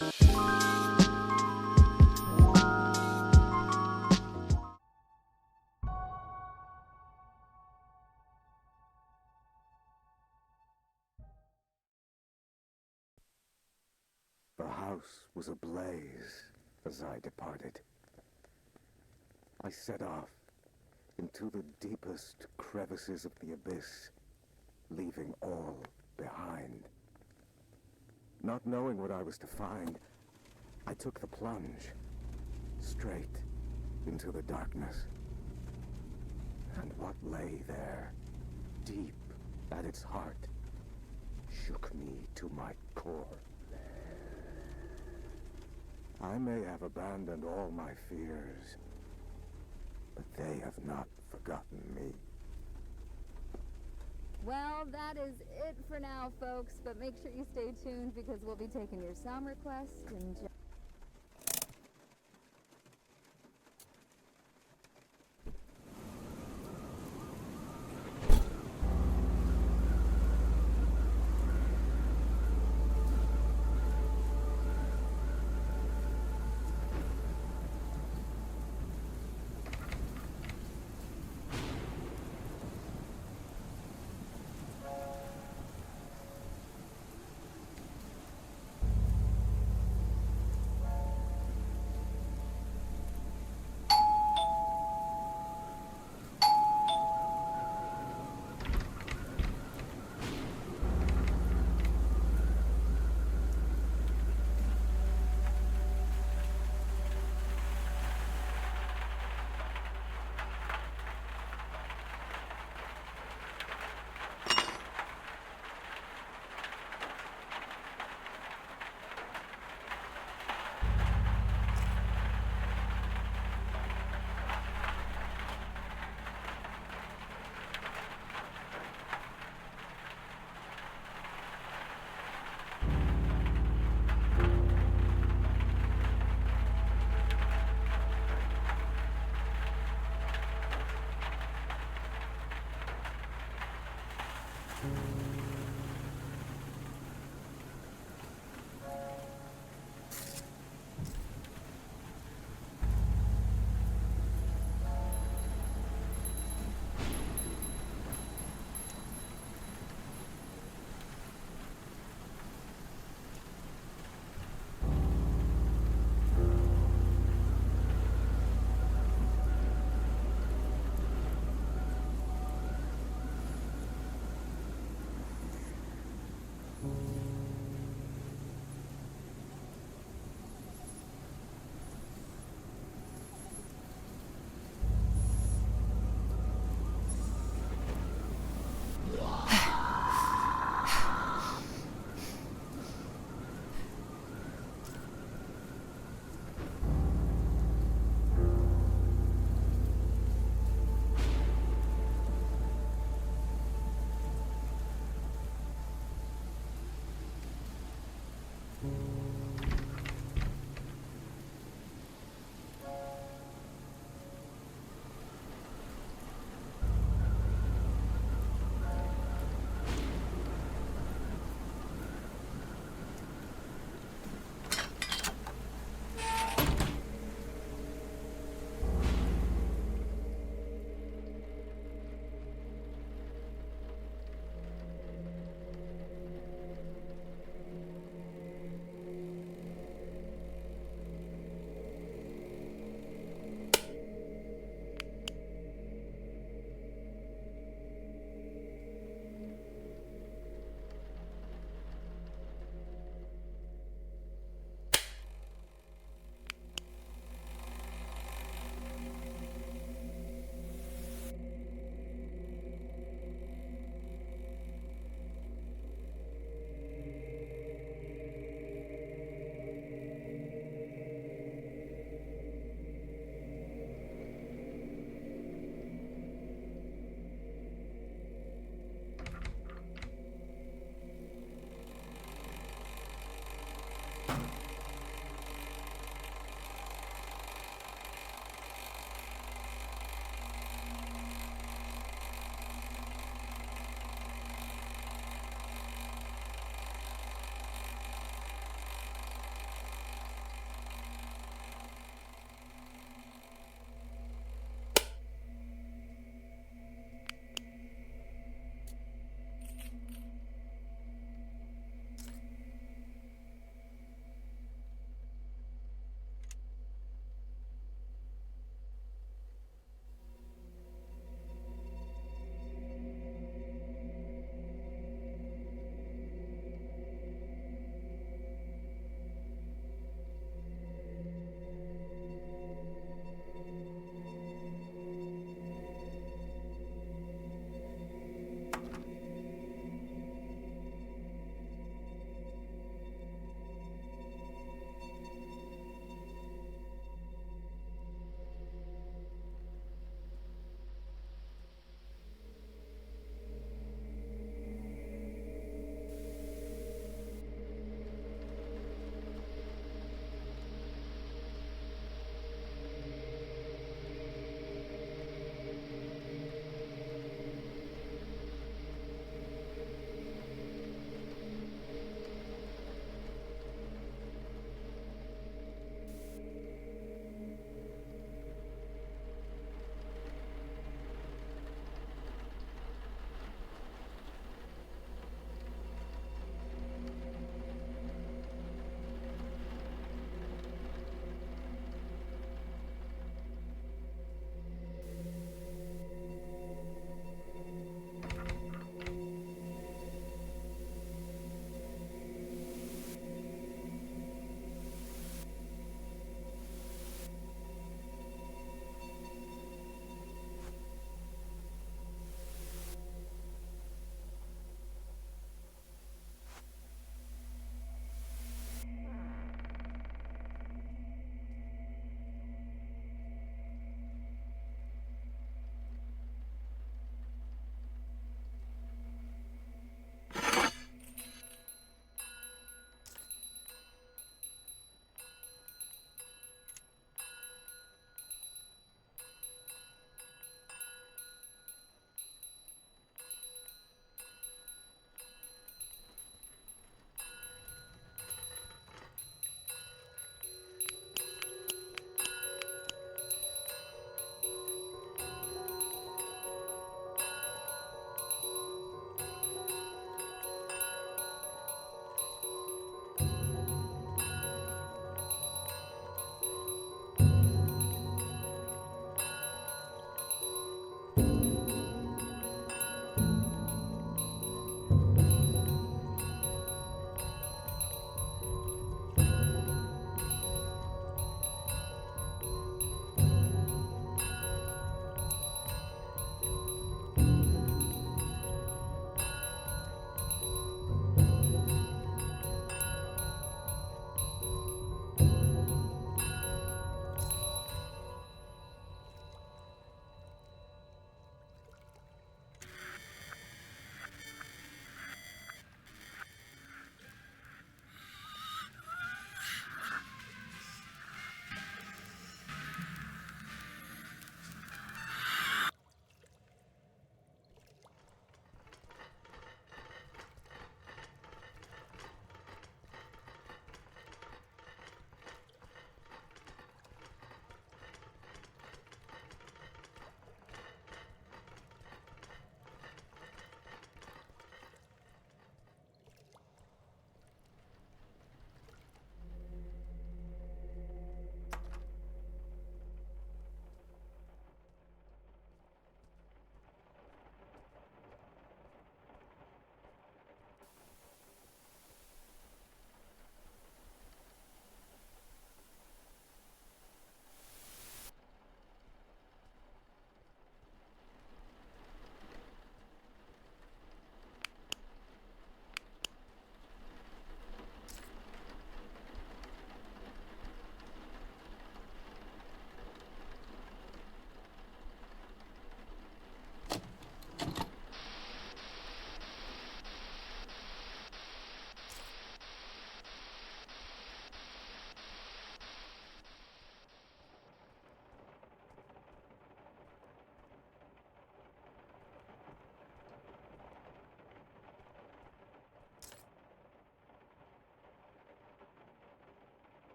The house was ablaze as I departed. I set off into the deepest crevices of the abyss, leaving all behind. Not knowing what I was to find, I took the plunge, straight into the darkness. And what lay there, deep at its heart, shook me to my core. I may have abandoned all my fears, but they have not forgotten me. Well, that is it for now, folks, but make sure you stay tuned because we'll be taking your sound requests and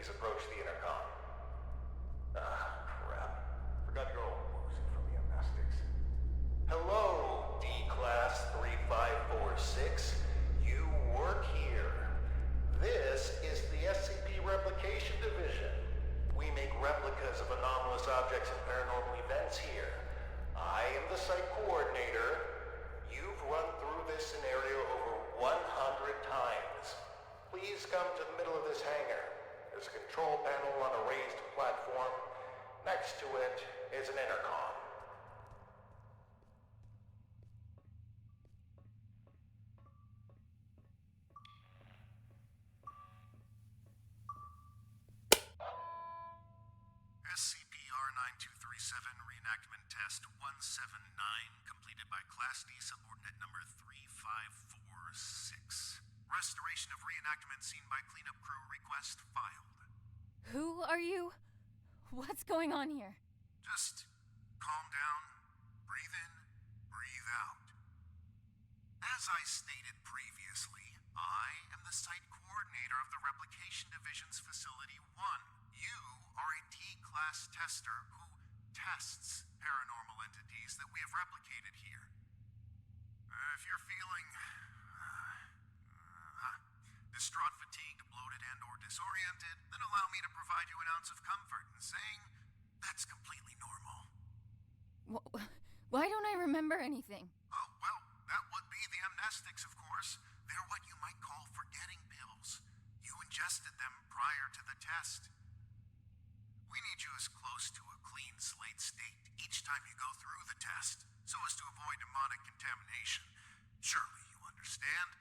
please approach the intercom. Ah, crap. Forgot you're all woozy from the amnestics. Hello, D-Class 3546. You work here. This is the SCP Replication Division. We make replicas of anomalous objects and paranormal events here. I am the site coordinator. You've run through this scenario over 100 times. Please come to the middle of this hangar. There's a control panel on a raised platform. Next to it is an intercom. SCP-R9237 Reenactment Test 179 completed by Class D Subordinate Number 3546. Restoration of reenactment seen by cleanup crew request filed. Who are you? What's going on here? Just calm down, breathe in, breathe out. As I stated previously, I am the site coordinator of the Replication Division's Facility 1. You are a D-Class tester who tests paranormal entities that we have replicated here. If you're feeling distraught, fatigued, bloated, and or disoriented, then allow me to provide you an ounce of comfort in saying that's completely normal. Why don't I remember anything? Oh, well, that would be the amnestics, of course. They're what you might call forgetting pills. You ingested them prior to the test. We need you as close to a clean slate state each time you go through the test, so as to avoid demonic contamination. Surely you understand?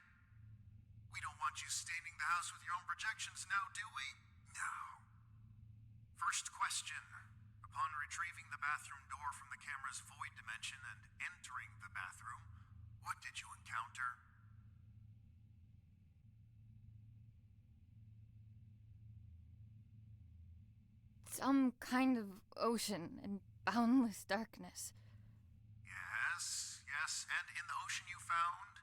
We don't want you staining the house with your own projections now, do we? No. First question. Upon retrieving the bathroom door from the camera's void dimension and entering the bathroom, what did you encounter? Some kind of ocean and boundless darkness. Yes, and in the ocean you found?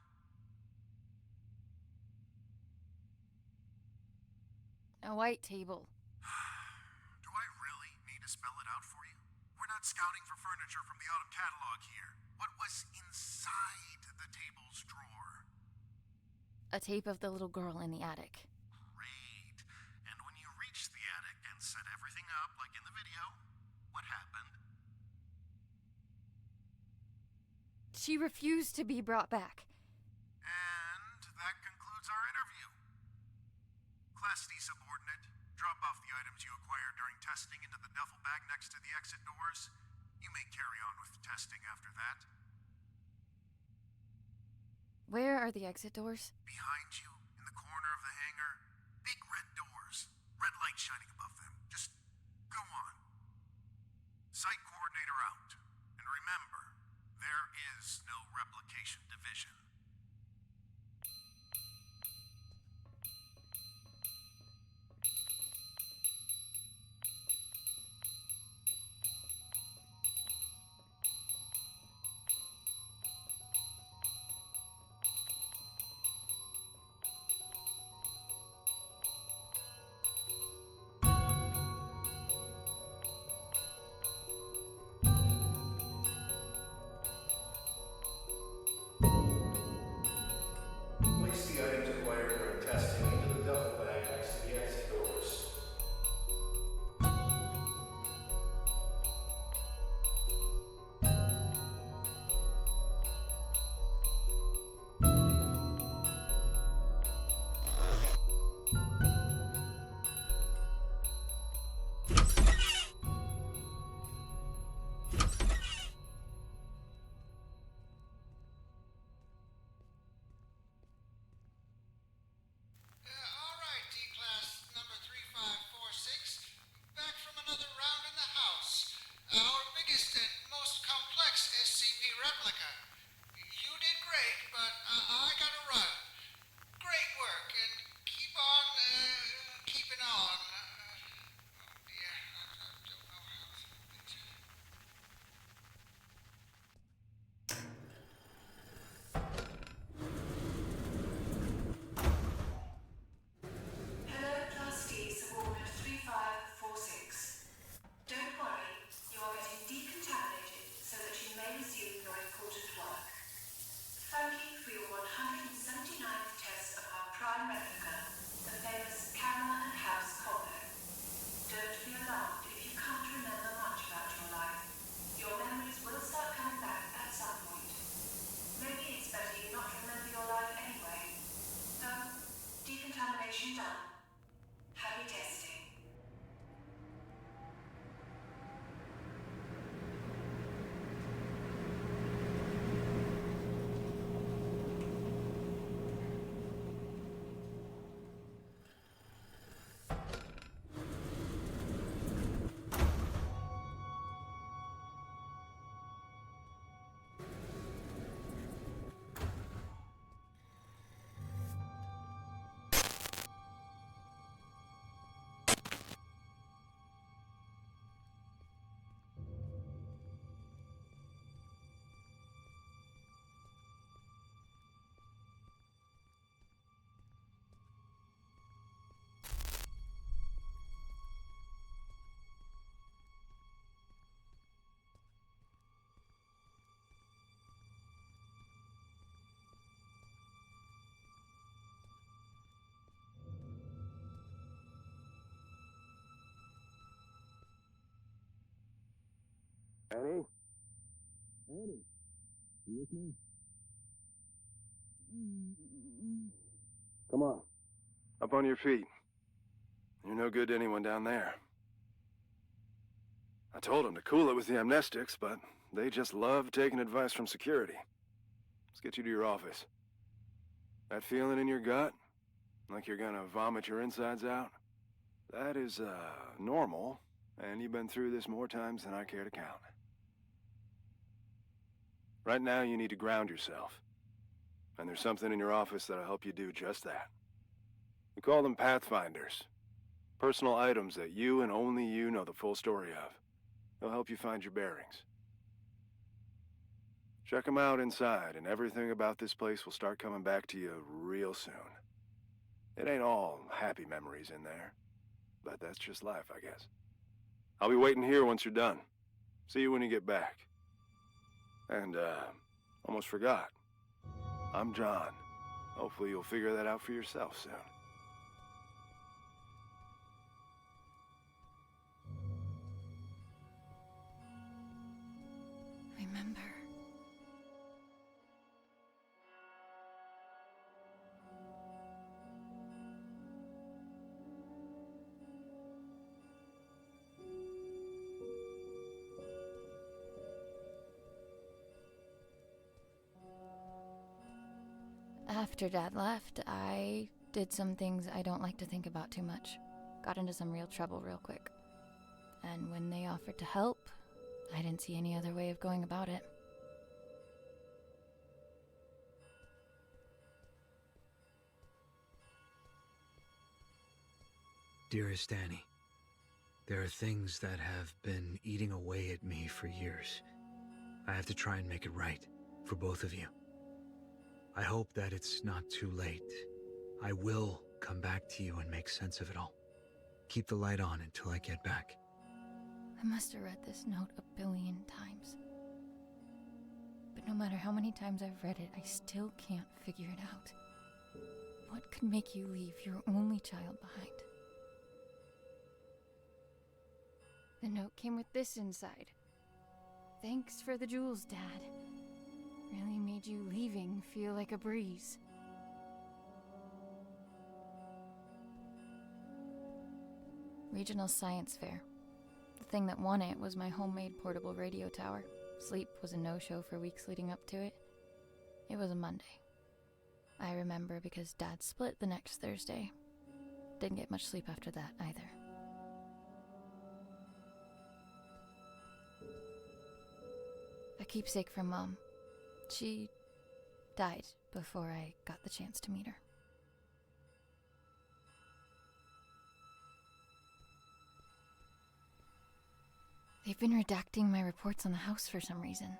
A white table. Do I really need to spell it out for you? We're not scouting for furniture from the autumn catalog here. What was inside the table's drawer? A tape of the little girl in the attic. Great. And when you reached the attic and set everything up like in the video, what happened? She refused to be brought back. And that concludes our interview. Class D subordinate, drop off the items you acquired during testing into the duffel bag next to the exit doors. You may carry on with testing after that. Where are the exit doors? Behind you, in the corner of the hangar, big red doors, red light shining above them. Just go on. Site coordinator out. And remember, there is no Replication Division. Place the items acquired during testing into the duffel bag next to the exit doors. All right, D-Class number 3546. Back from another round in the house. Our biggest and most complex SCP replica. You did great, but I gotta run. Great work, and keep on, keeping on. Oh dear, I don't know how things are. Hello, Class D Subordinate 3546. resume your important work. Thank you for your 179th test of our prime replica, the famous camera and house combo. Don't be alarmed if you can't remember much about your life. Your memories will start coming back at some point. Maybe it's better you not remember your life anyway. So, decontamination done. Happy testing. Annie? Annie? You with me? Come on. Up on your feet. You're no good to anyone down there. I told them to cool it with the amnestics, but they just love taking advice from security. Let's get you to your office. That feeling in your gut, like you're gonna vomit your insides out, that is, normal, and you've been through this more times than I care to count. Right now, you need to ground yourself. And there's something in your office that'll help you do just that. We call them Pathfinders. Personal items that you and only you know the full story of. They'll help you find your bearings. Check them out inside, and everything about this place will start coming back to you real soon. It ain't all happy memories in there, but that's just life, I guess. I'll be waiting here once you're done. See you when you get back. And, almost forgot. I'm John. Hopefully you'll figure that out for yourself soon. Remember. After Dad left, I did some things I don't like to think about too much. Got into some real trouble real quick. And when they offered to help, I didn't see any other way of going about it. Dearest Annie, there are things that have been eating away at me for years. I have to try and make it right for both of you. I hope that it's not too late. I will come back to you and make sense of it all. Keep the light on until I get back. I must have read this note a billion times. But no matter how many times I've read it, I still can't figure it out. What could make you leave your only child behind? The note came with this inside. Thanks for the jewels, Dad. Really made you leaving feel like a breeze. Regional Science Fair. The thing that won it was my homemade portable radio tower. Sleep was a no-show for weeks leading up to it. It was a Monday. I remember because Dad split the next Thursday. Didn't get much sleep after that either. A keepsake from Mom. She died before I got the chance to meet her. They've been redacting my reports on the house for some reason.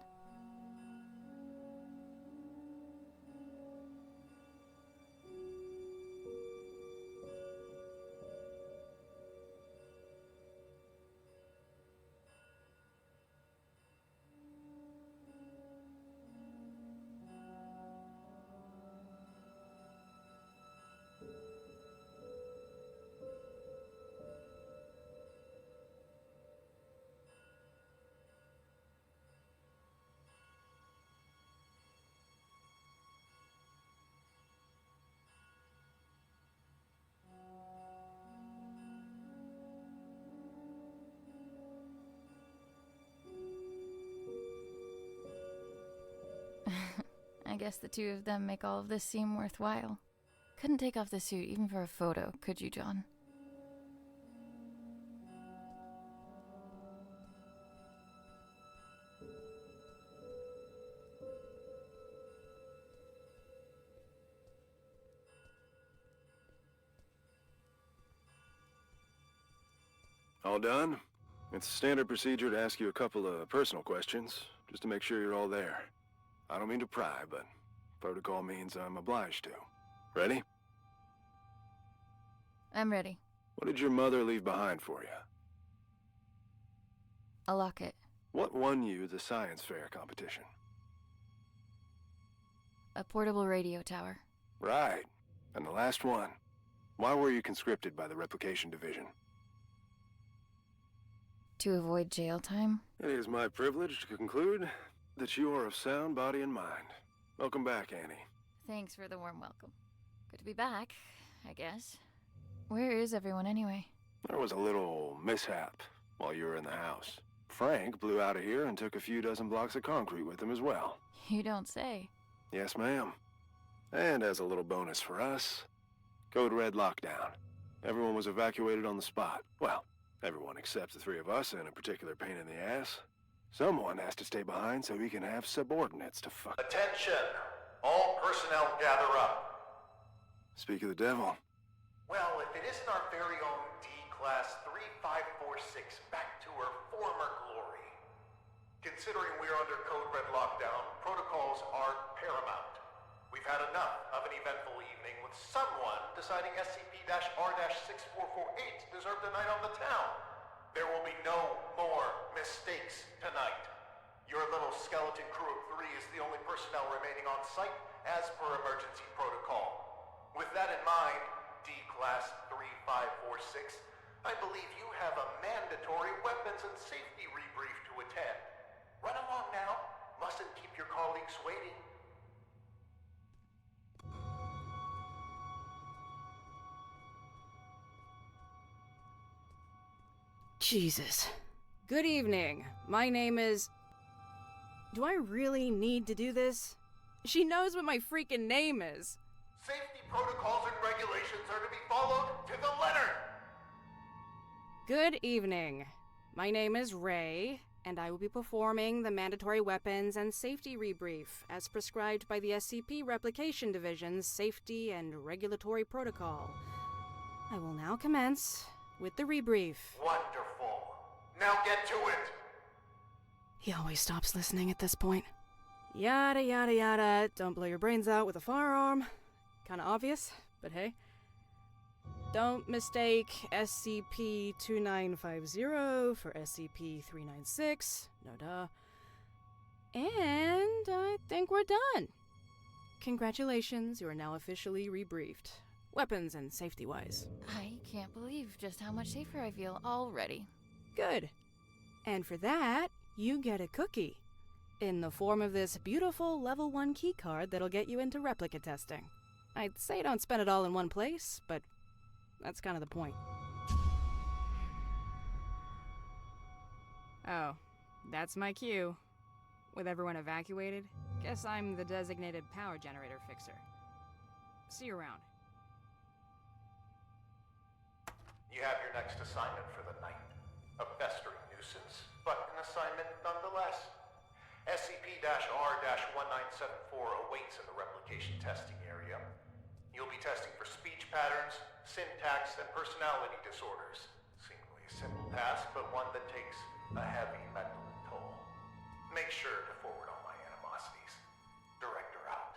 I guess the two of them make all of this seem worthwhile. Couldn't take off the suit even for a photo, could you, John? All done? It's standard procedure to ask you a couple of personal questions, just to make sure you're all there. I don't mean to pry, but protocol means I'm obliged to. Ready? I'm ready. What did your mother leave behind for you? A locket. What won you the science fair competition? A portable radio tower. Right. And the last one. Why were you conscripted by the Replication Division? To avoid jail time? It is my privilege to conclude that you are of sound body and mind. Welcome back, Annie. Thanks for the warm welcome. Good to be back, I guess. Where is everyone anyway? There was a little mishap while you were in the house. Frank blew out of here and took a few dozen blocks of concrete with him as well. You don't say. Yes, ma'am. And as a little bonus for us, Code Red lockdown. Everyone was evacuated on the spot. Well, everyone except the three of us and a particular pain in the ass. Someone has to stay behind so we can have subordinates to fuck. Attention! All personnel gather up. Speak of the devil. Well, if it isn't our very own D-Class 3546 back to her former glory. Considering we're under Code Red lockdown, protocols are paramount. We've had enough of an eventful evening with someone deciding SCP-R-6448 deserved a night on the town. There will be no more mistakes tonight. Your little skeleton crew of 3 is the only personnel remaining on site as per emergency protocol. With that in mind, D-Class 3546, I believe you have a mandatory weapons and safety rebrief to attend. Run along now. Mustn't keep your colleagues waiting. Jesus. Good evening. My name is... Do I really need to do this? She knows what my freaking name is. Safety protocols and regulations are to be followed to the letter. Good evening. My name is Ray, and I will be performing the mandatory weapons and safety rebrief as prescribed by the SCP Replication Division's Safety and Regulatory Protocol. I will now commence with the rebrief. Wonderful. Now get to it. He always stops listening at this point. Yada yada yada, don't blow your brains out with a firearm. Kinda obvious, but hey. Don't mistake SCP-2950 for SCP-396, no duh. And I think we're done. Congratulations, you are now officially rebriefed. Weapons and safety-wise. I can't believe just how much safer I feel already. Good. And for that, you get a cookie. In the form of this beautiful level 1 keycard that'll get you into replica testing. I'd say don't spend it all in one place, but that's kind of the point. Oh, that's my cue. With everyone evacuated, guess I'm the designated power generator fixer. See you around. You have your next assignment for the night. A festering nuisance, but an assignment nonetheless. SCP-R-1974 awaits in the replication testing area. You'll be testing for speech patterns, syntax, and personality disorders. Seemingly a simple task, but one that takes a heavy mental toll. Make sure to forward all my animosities. Director out.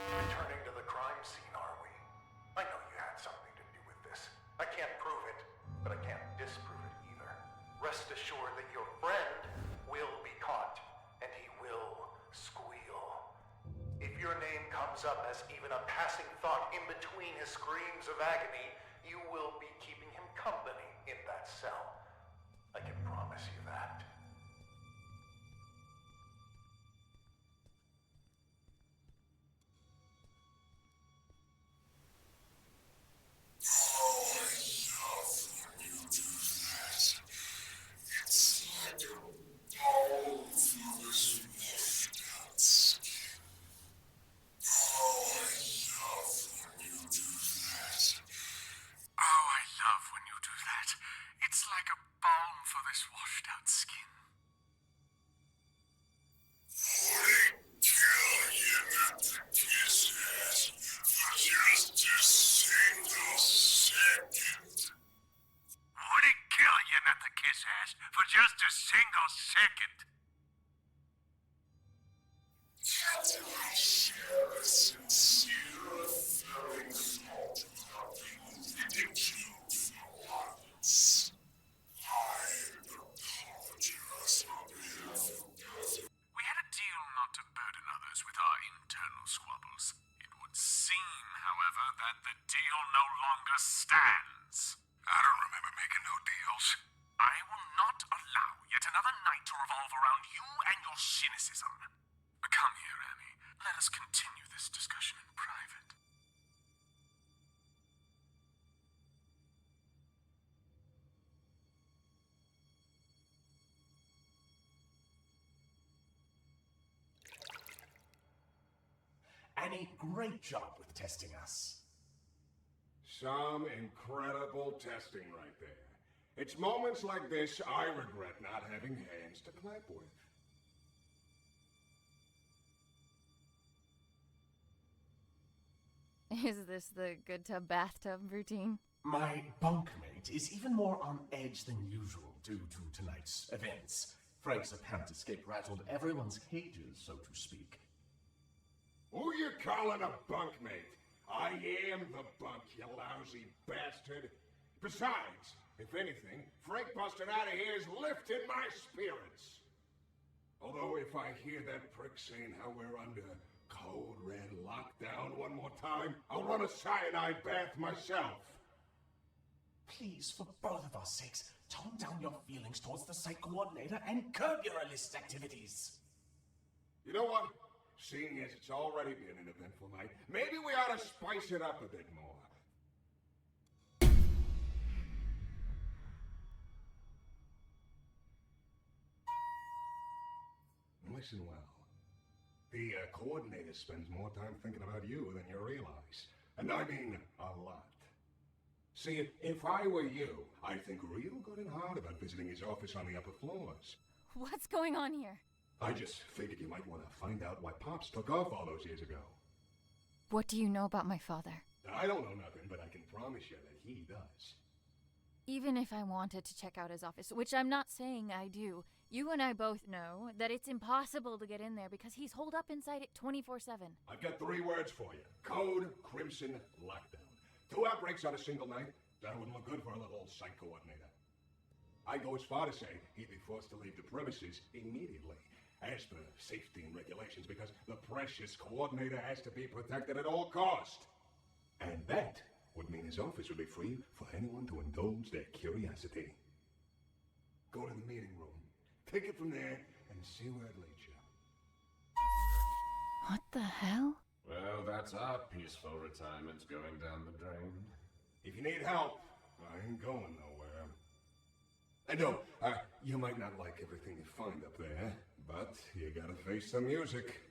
Returning to the crime scene, are we? I know you had something to do with this. I can't prove it, but I can't disprove it either. Rest assured that your friend will be caught, and he will squeal. If your name comes up as even a passing thought in between his screams of agony, you will be keeping him company in that cell. I can promise you that. Oh, I love when you do that. It's like a balm for this washed out skin. Would it kill you not to kiss ass for just a single second? We had a deal not to burden others with our internal squabbles. It would seem, however, that the deal no longer stands. I don't remember making no deals. I will not allow yet another night to revolve around you and your cynicism. Come here, Annie. Let us continue this discussion in private. Annie, great job with testing us. Some incredible testing right there. It's moments like this I regret not having hands to clap with. Is this the good tub bathtub routine? My bunkmate is even more on edge than usual due to tonight's events. Frank's apparent escape rattled everyone's cages, so to speak. Who you calling a bunkmate? I am the bunk, you lousy bastard. Besides, if anything, Frank busting out of here has lifted my spirits. Although if I hear that prick saying how we're under code red lockdown one more time, I'll run a cyanide bath myself. Please, for both of our sakes, tone down your feelings towards the site coordinator and curb your illicit activities. You know what? Seeing as it's already been an eventful night, maybe we ought to spice it up a bit more. Listen well. The coordinator spends more time thinking about you than you realize. And I mean a lot. See, if I were you, I'd think real good and hard about visiting his office on the upper floors. What's going on here? I just figured you might want to find out why Pops took off all those years ago. What do you know about my father? I don't know nothing, but I can promise you that he does. Even if I wanted to check out his office, which I'm not saying I do, you and I both know that it's impossible to get in there because he's holed up inside it 24/7. I've got 3 words for you. Code Crimson Lockdown. 2 outbreaks on a single night? That wouldn't look good for a little old site coordinator. I'd go as far to say he'd be forced to leave the premises immediately, as per safety and regulations, because the precious coordinator has to be protected at all cost. And that would mean his office would be free for anyone to indulge their curiosity. Go to the meeting room. Take it from there and see where it leads you. What the hell? Well, that's our peaceful retirement going down the drain. If you need help, I ain't going nowhere. And no, you might not like everything you find up there, but you gotta face the music.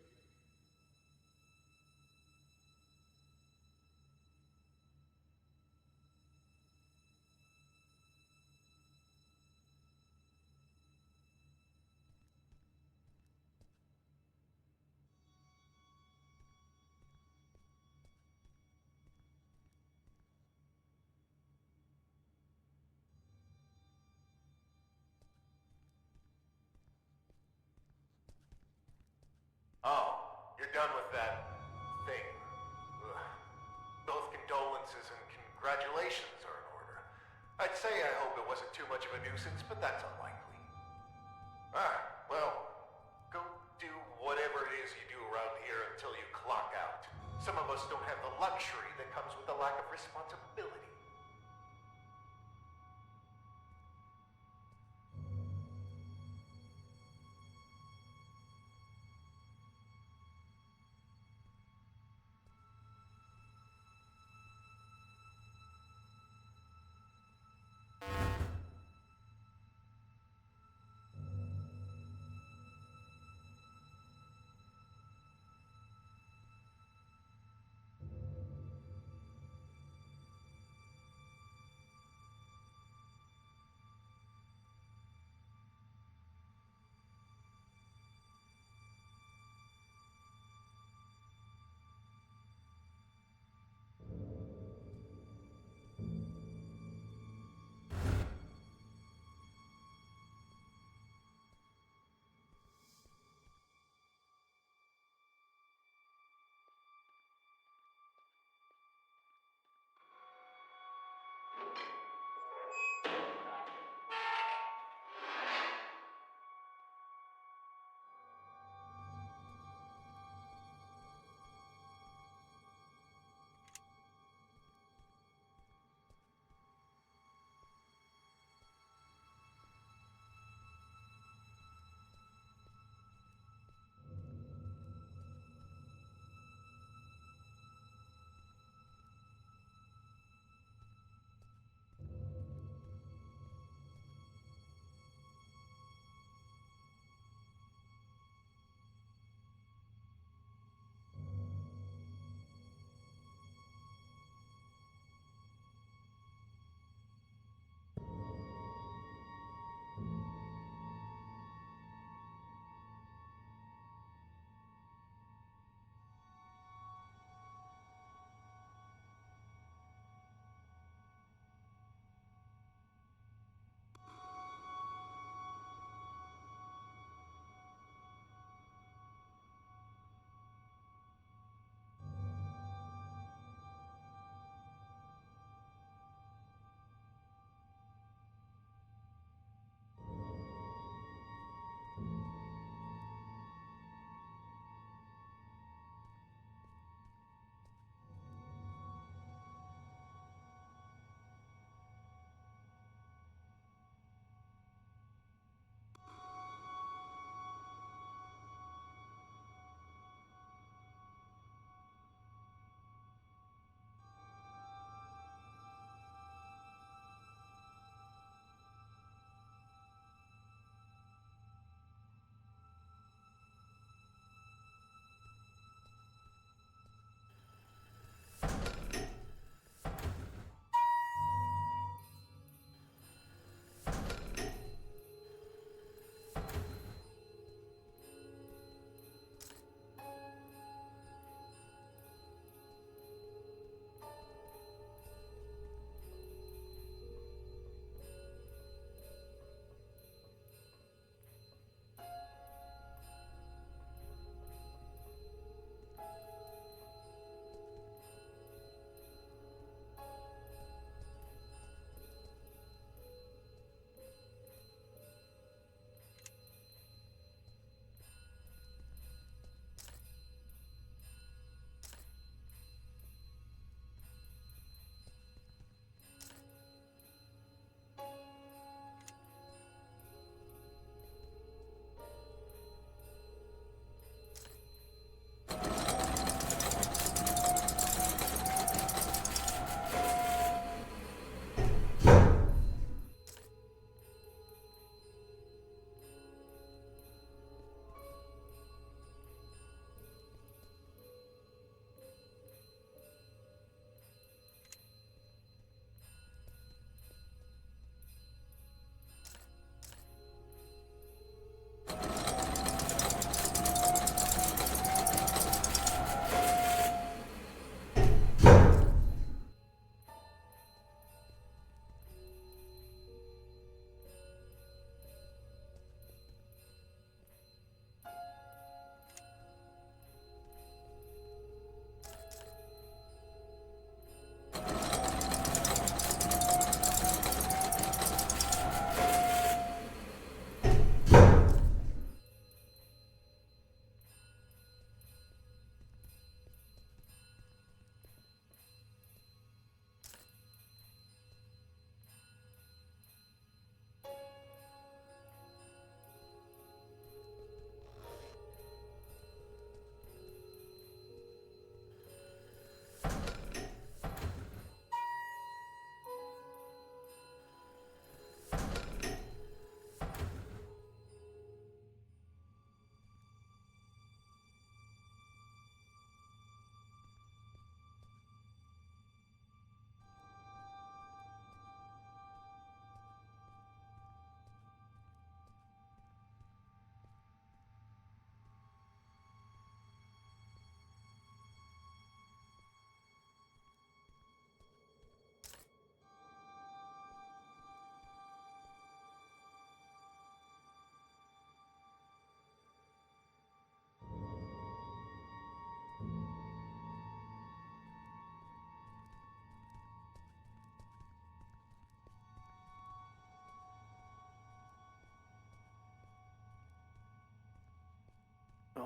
Oh, you're done with that thing. condolences and congratulations are in order. I'd say I hope it wasn't too much of a nuisance, but that's unlikely. Well, go do whatever it is you do around here until you clock out. Some of us don't have the luxury that comes with a lack of responsibility.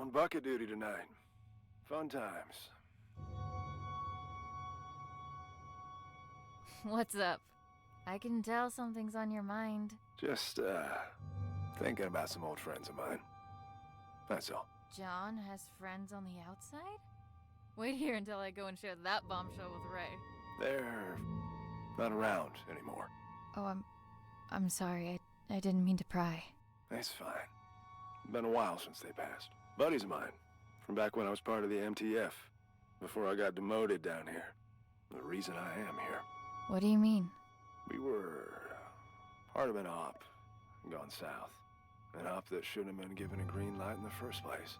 On bucket duty tonight. Fun times. What's up? I can tell something's on your mind. Just, thinking about some old friends of mine. That's all. John has friends on the outside? Wait here until I go and share that bombshell with Ray. They're not around anymore. Oh, I'm sorry. I didn't mean to pry. It's fine. Been a while since they passed. Buddies of mine, from back when I was part of the MTF, before I got demoted down here. The reason I am here. What do you mean? We were part of an op, gone south. An op that shouldn't have been given a green light in the first place.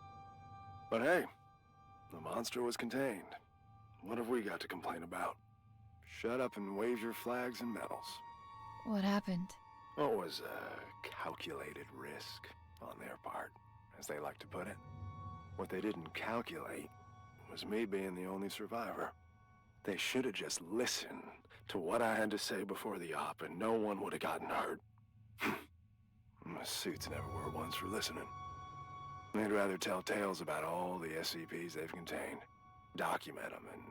But hey, the monster was contained. What have we got to complain about? Shut up and wave your flags and medals. What happened? What was a calculated risk on their part, as they like to put it. What they didn't calculate was me being the only survivor. They should have just listened to what I had to say before the op, and no one would have gotten hurt. My suits never were ones for listening. They'd rather tell tales about all the SCPs they've contained, document them, and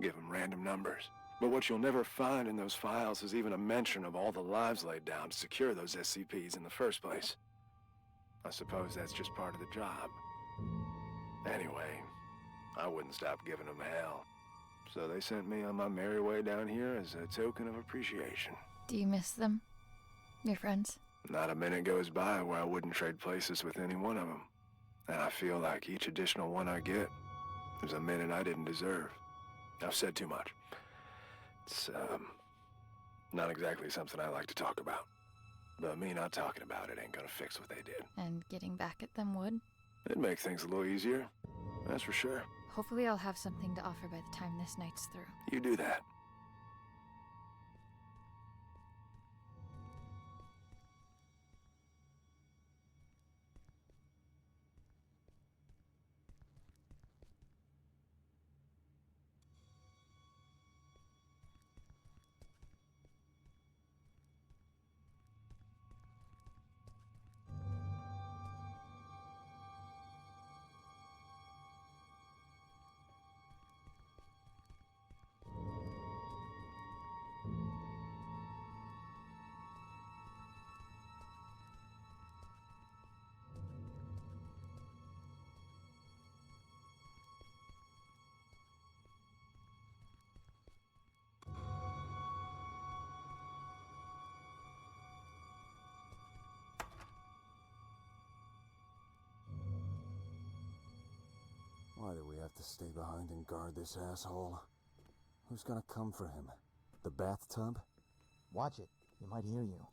give them random numbers. But what you'll never find in those files is even a mention of all the lives laid down to secure those SCPs in the first place. I suppose that's just part of the job. Anyway, I wouldn't stop giving them hell. So they sent me on my merry way down here as a token of appreciation. Do you miss them? Your friends? Not a minute goes by where I wouldn't trade places with any one of them. And I feel like each additional one I get is a minute I didn't deserve. I've said too much. It's, not exactly something I like to talk about. But me not talking about it ain't gonna fix what they did. And getting back at them would? It'd make things a little easier, that's for sure. Hopefully I'll have something to offer by the time this night's through. You do that. Why do we have to stay behind and guard this asshole? Who's gonna come for him? The bathtub? Watch it. He might hear you.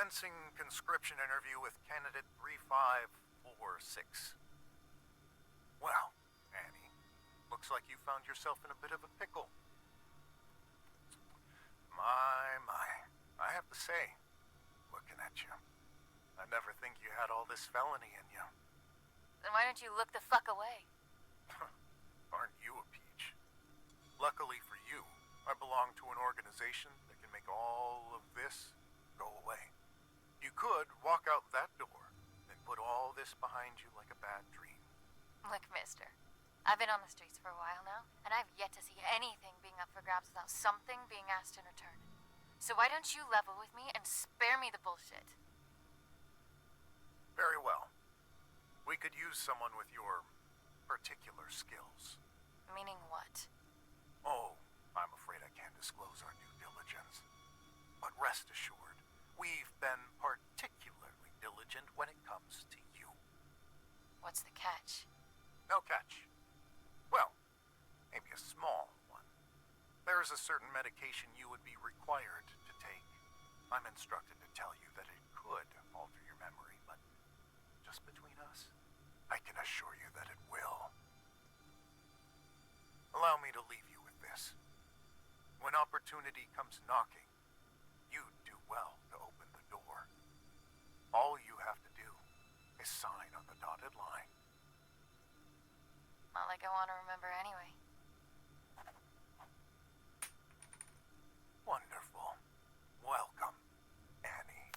Commencing conscription interview with candidate 3546. Well, Annie, looks like you found yourself in a bit of a pickle. My. I have to say, looking at you, I never think you had all this felony in you. Then why don't you look the fuck away? Aren't you a peach? Luckily for you, I belong to an organization that can make all of this go away. You could walk out that door and put all this behind you like a bad dream. Look, mister. I've been on the streets for a while now, and I've yet to see anything being up for grabs without something being asked in return. So why don't you level with me and spare me the bullshit? Very well. We could use someone with your particular skills. Meaning what? Oh, I'm afraid I can't disclose our due diligence. But rest assured, we've been particularly diligent when it comes to you. What's the catch? No catch. Well, maybe a small one. There is a certain medication you would be required to take. I'm instructed to tell you that it could alter your memory, but just between us, I can assure you that it will. Allow me to leave you with this. When opportunity comes knocking, you'd do well to open the door. All you have to do is sign on the dotted line. Not like I want to remember anyway. Wonderful. Welcome, Annie.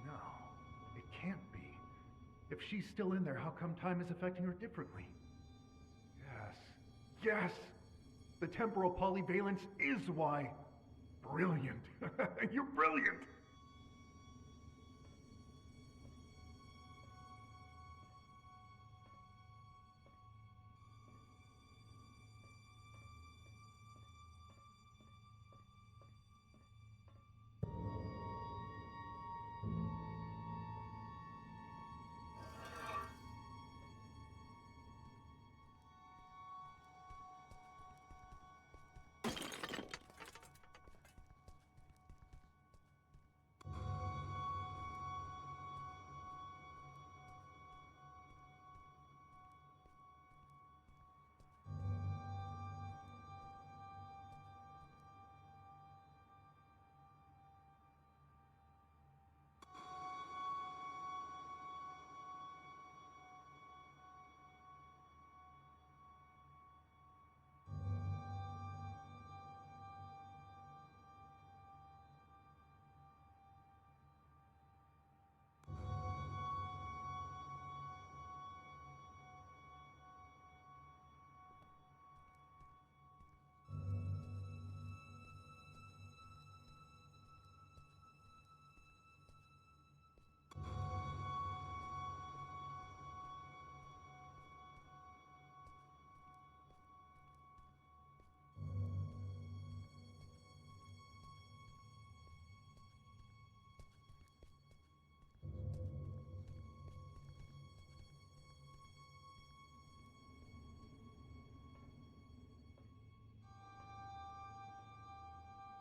No, it can't be. If she's still in there, how come time is affecting her differently? Yes. Yes! The temporal polyvalence is why. Brilliant. You're brilliant!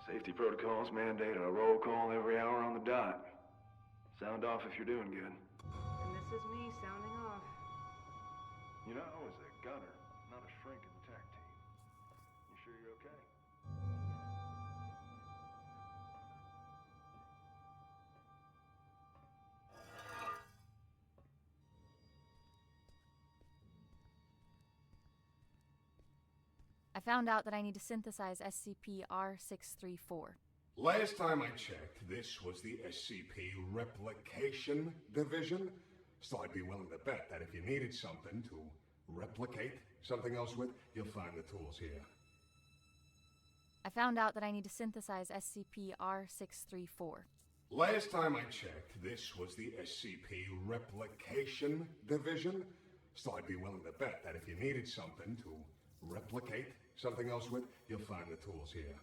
Safety protocols mandate a roll call every hour on the dot. Sound off if you're doing good. And this is me sounding off. You know, I was a gunner, not a shrink in the tech team. You sure you're okay? I found out that I need to synthesize SCP-R634. Last time I checked, this was the SCP Replication Division. So I'd be willing to bet that if you needed something to replicate something else with, you'll find the tools here. I found out that I need to synthesize SCP-R634. Last time I checked, this was the SCP Replication Division. So I'd be willing to bet that if you needed something to replicate something else with, you'll find the tools here.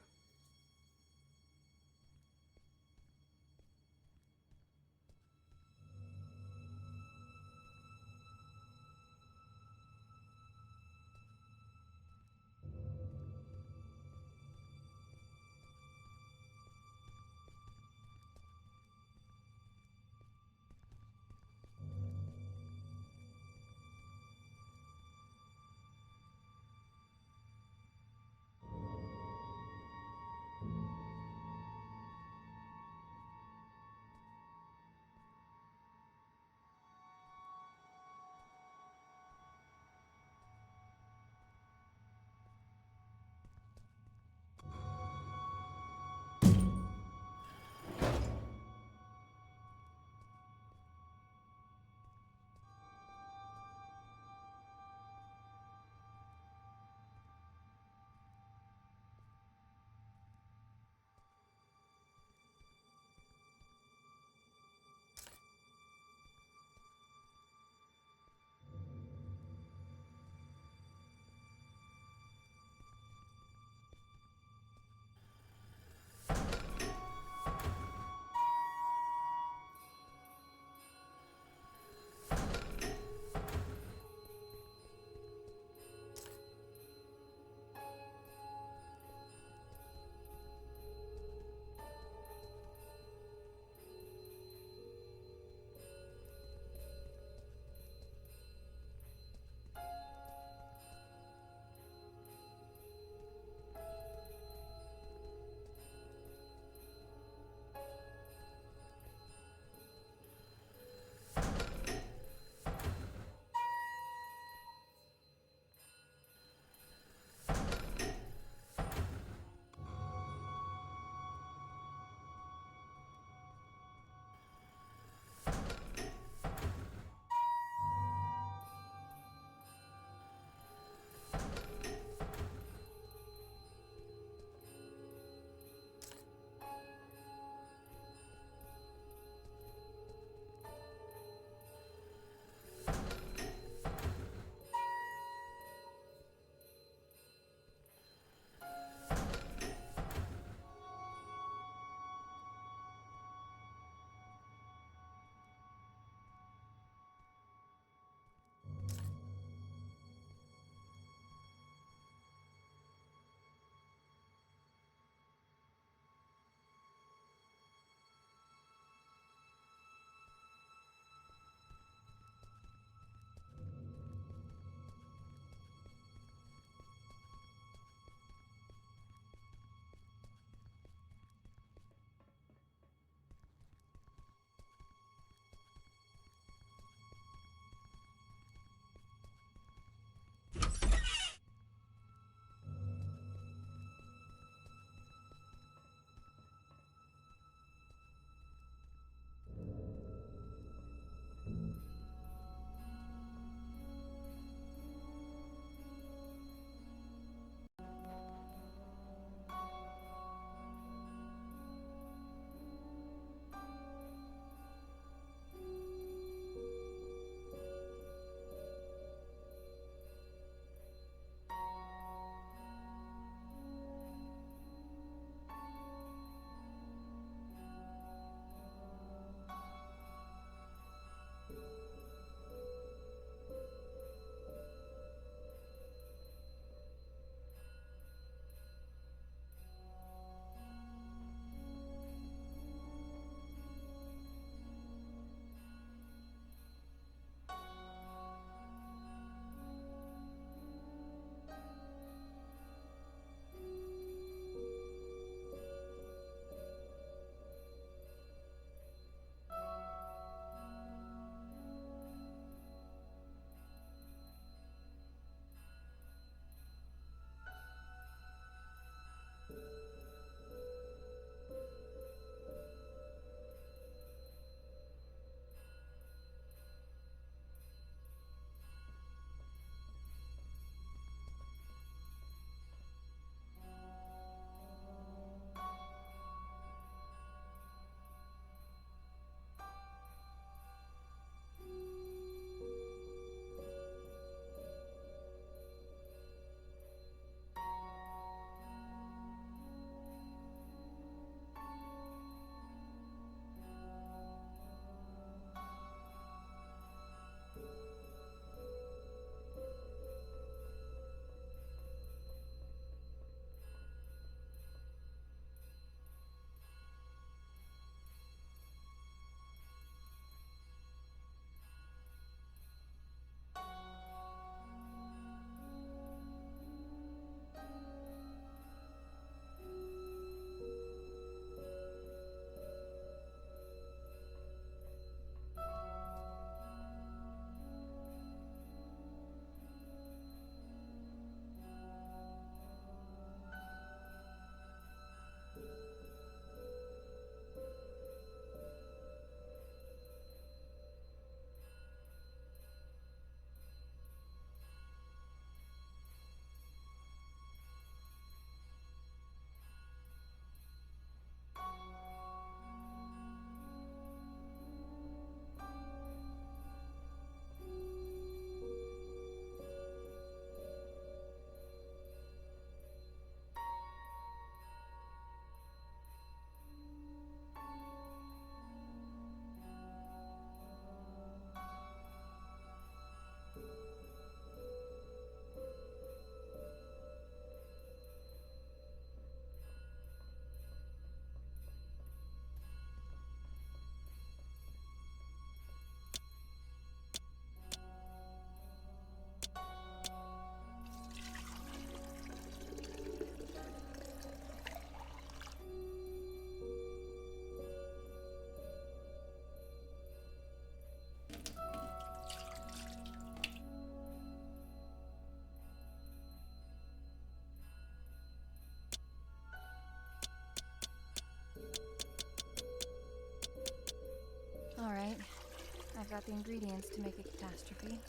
got the ingredients to make a catastrophe.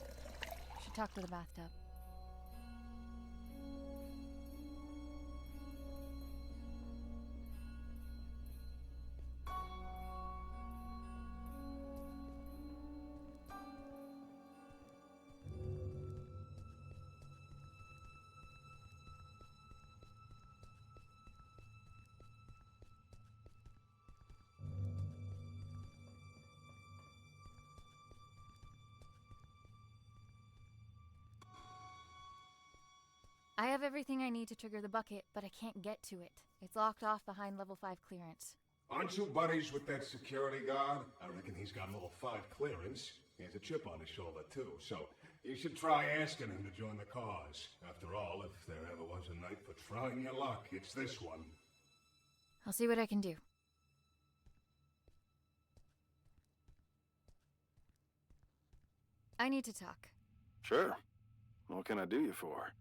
Should talk to the bathtub. I have everything I need to trigger the bucket, but I can't get to it. It's locked off behind level 5 clearance. Aren't you buddies with that security guard? I reckon he's got level 5 clearance. He has a chip on his shoulder, too, so you should try asking him to join the cause. After all, if there ever was a night for trying your luck, it's this one. I'll see what I can do. I need to talk. Sure. What can I do you for?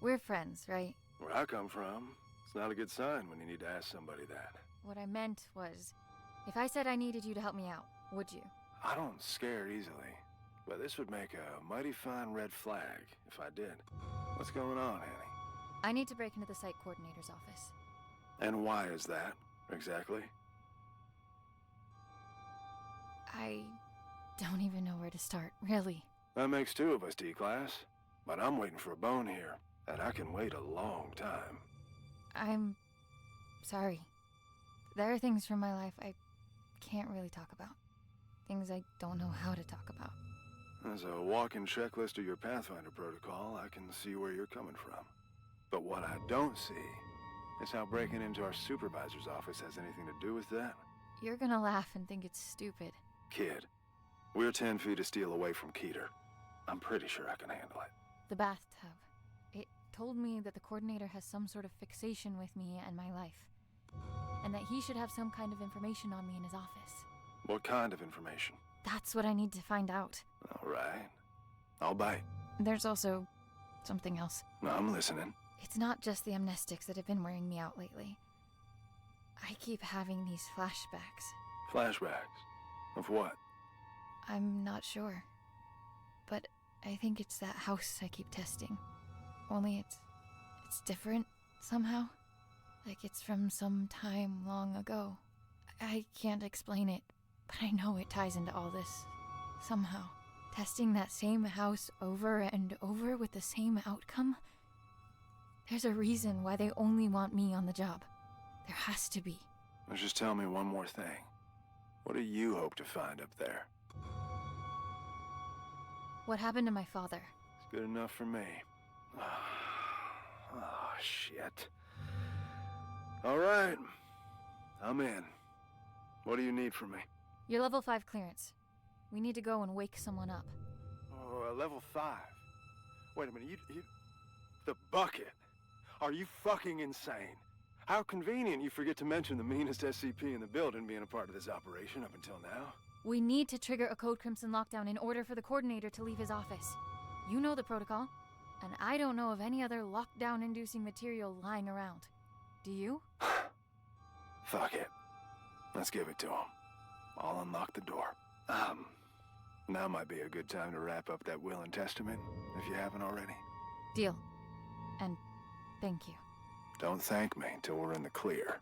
We're friends, right? Where I come from, it's not a good sign when you need to ask somebody that. What I meant was, if I said I needed you to help me out, would you? I don't scare easily, but this would make a mighty fine red flag if I did. What's going on, Annie? I need to break into the site coordinator's office. And why is that, exactly? I don't even know where to start, really. That makes two of us, D-Class. But I'm waiting for a bone here, and I can wait a long time. I'm sorry. There are things from my life I can't really talk about. Things I don't know how to talk about. As a walking checklist of your Pathfinder protocol, I can see where you're coming from. But what I don't see is how breaking into our supervisor's office has anything to do with that. You're gonna laugh and think it's stupid. Kid, we're 10 feet of steel away from Keter. I'm pretty sure I can handle it. The bathtub. It told me that the coordinator has some sort of fixation with me and my life. And that he should have some kind of information on me in his office. What kind of information? That's what I need to find out. All right. I'll bite. There's also something else. I'm listening. It's not just the amnestics that have been wearing me out lately. I keep having these flashbacks. Flashbacks? Of what? I'm not sure. But I think it's that house I keep testing. Only it's different somehow. Like it's from some time long ago. I can't explain it, but I know it ties into all this. Somehow. Testing that same house over and over with the same outcome? There's a reason why they only want me on the job. There has to be. Now just tell me one more thing. What do you hope to find up there? What happened to my father? It's good enough for me. Oh, shit. All right. I'm in. What do you need from me? Your level 5 clearance. We need to go and wake someone up. Oh, level 5. Wait a minute, you... The bucket? Are you fucking insane? How convenient you forget to mention the meanest SCP in the building being a part of this operation up until now. We need to trigger a Code Crimson lockdown in order for the coordinator to leave his office. You know the protocol, and I don't know of any other lockdown-inducing material lying around. Do you? Fuck it. Let's give it to him. I'll unlock the door. Now might be a good time to wrap up that will and testament, if you haven't already. Deal. And thank you. Don't thank me until we're in the clear.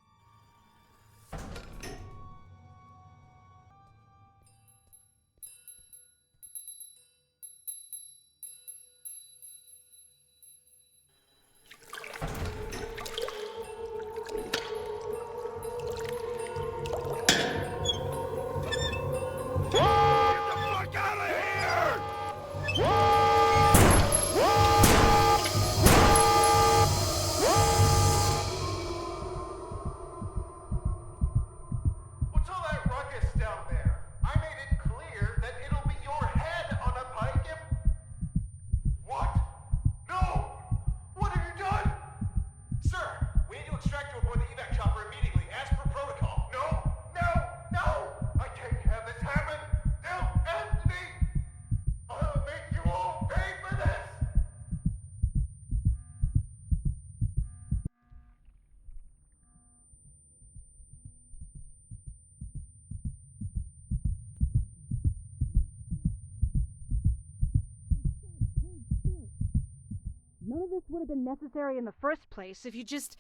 None of this would have been necessary in the first place if you just...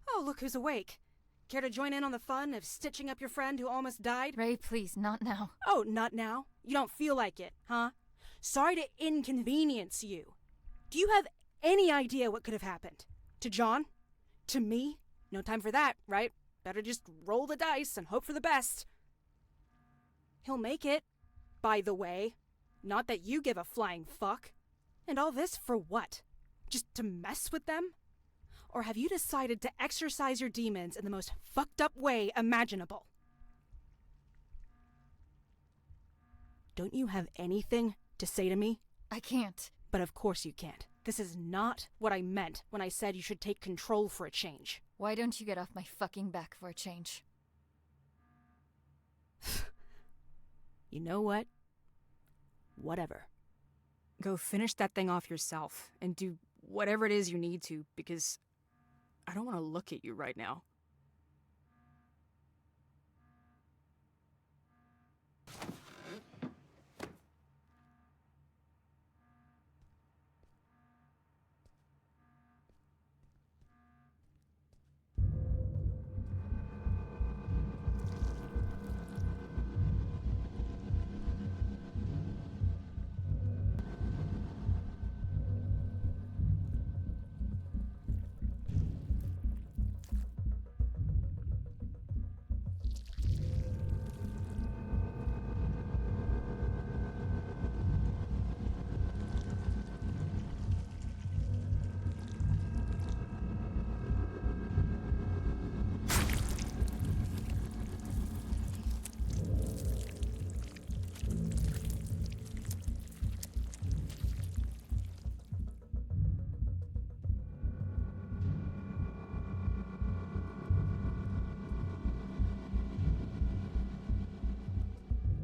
Oh, look who's awake. Care to join in on the fun of stitching up your friend who almost died? Ray, please, not now. Oh, not now? You don't feel like it, huh? Sorry to inconvenience you. Do you have any idea what could have happened? To John? To me? No time for that, right? Better just roll the dice and hope for the best. He'll make it, by the way. Not that you give a flying fuck. And all this for what? Just to mess with them? Or have you decided to exercise your demons in the most fucked up way imaginable? Don't you have anything to say to me? I can't. But of course you can't. This is not what I meant when I said you should take control for a change. Why don't you get off my fucking back for a change? You know what? Whatever. Go finish that thing off yourself and do whatever it is you need to, because I don't want to look at you right now.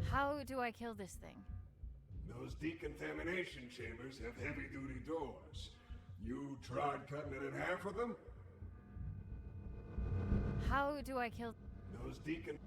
How do I kill this thing? Those decontamination chambers have heavy-duty doors. You tried cutting it in half with them? How do I kill... Those decon...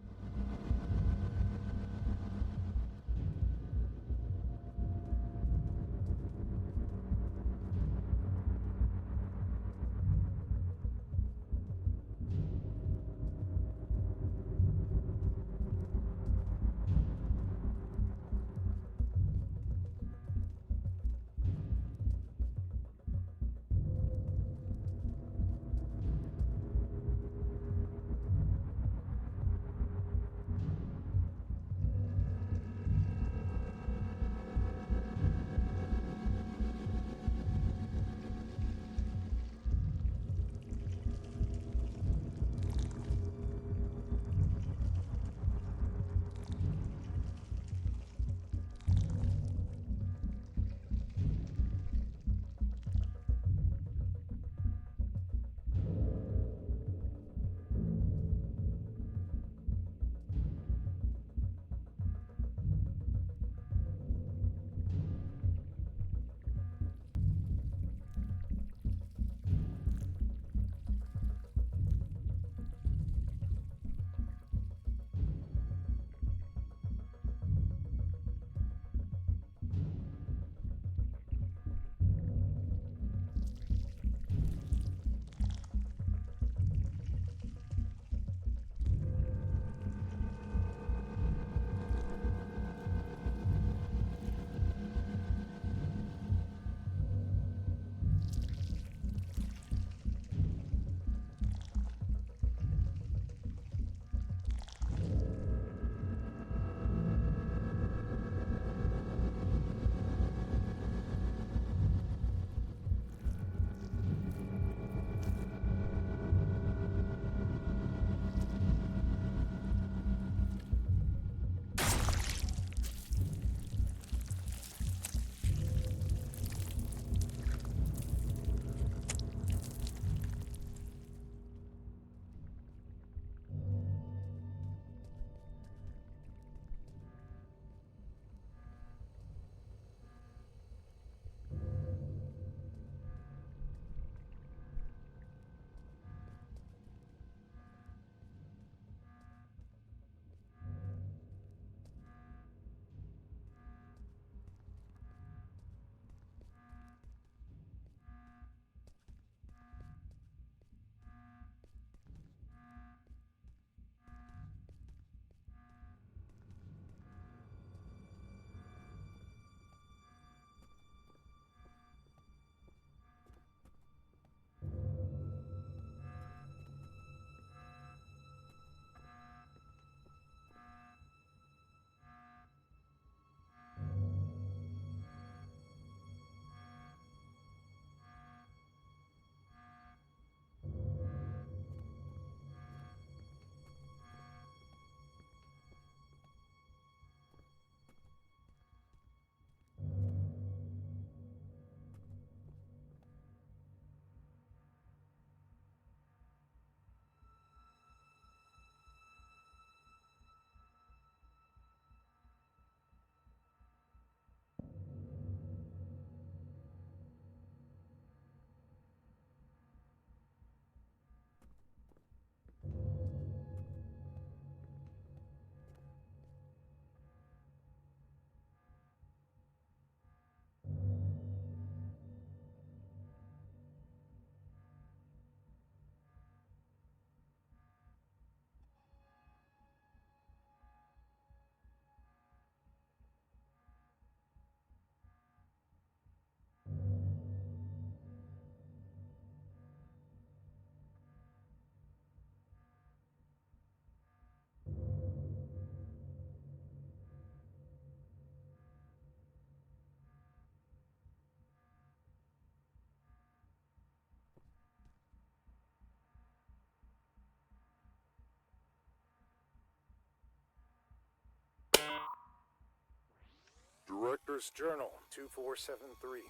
Director's Journal 2473.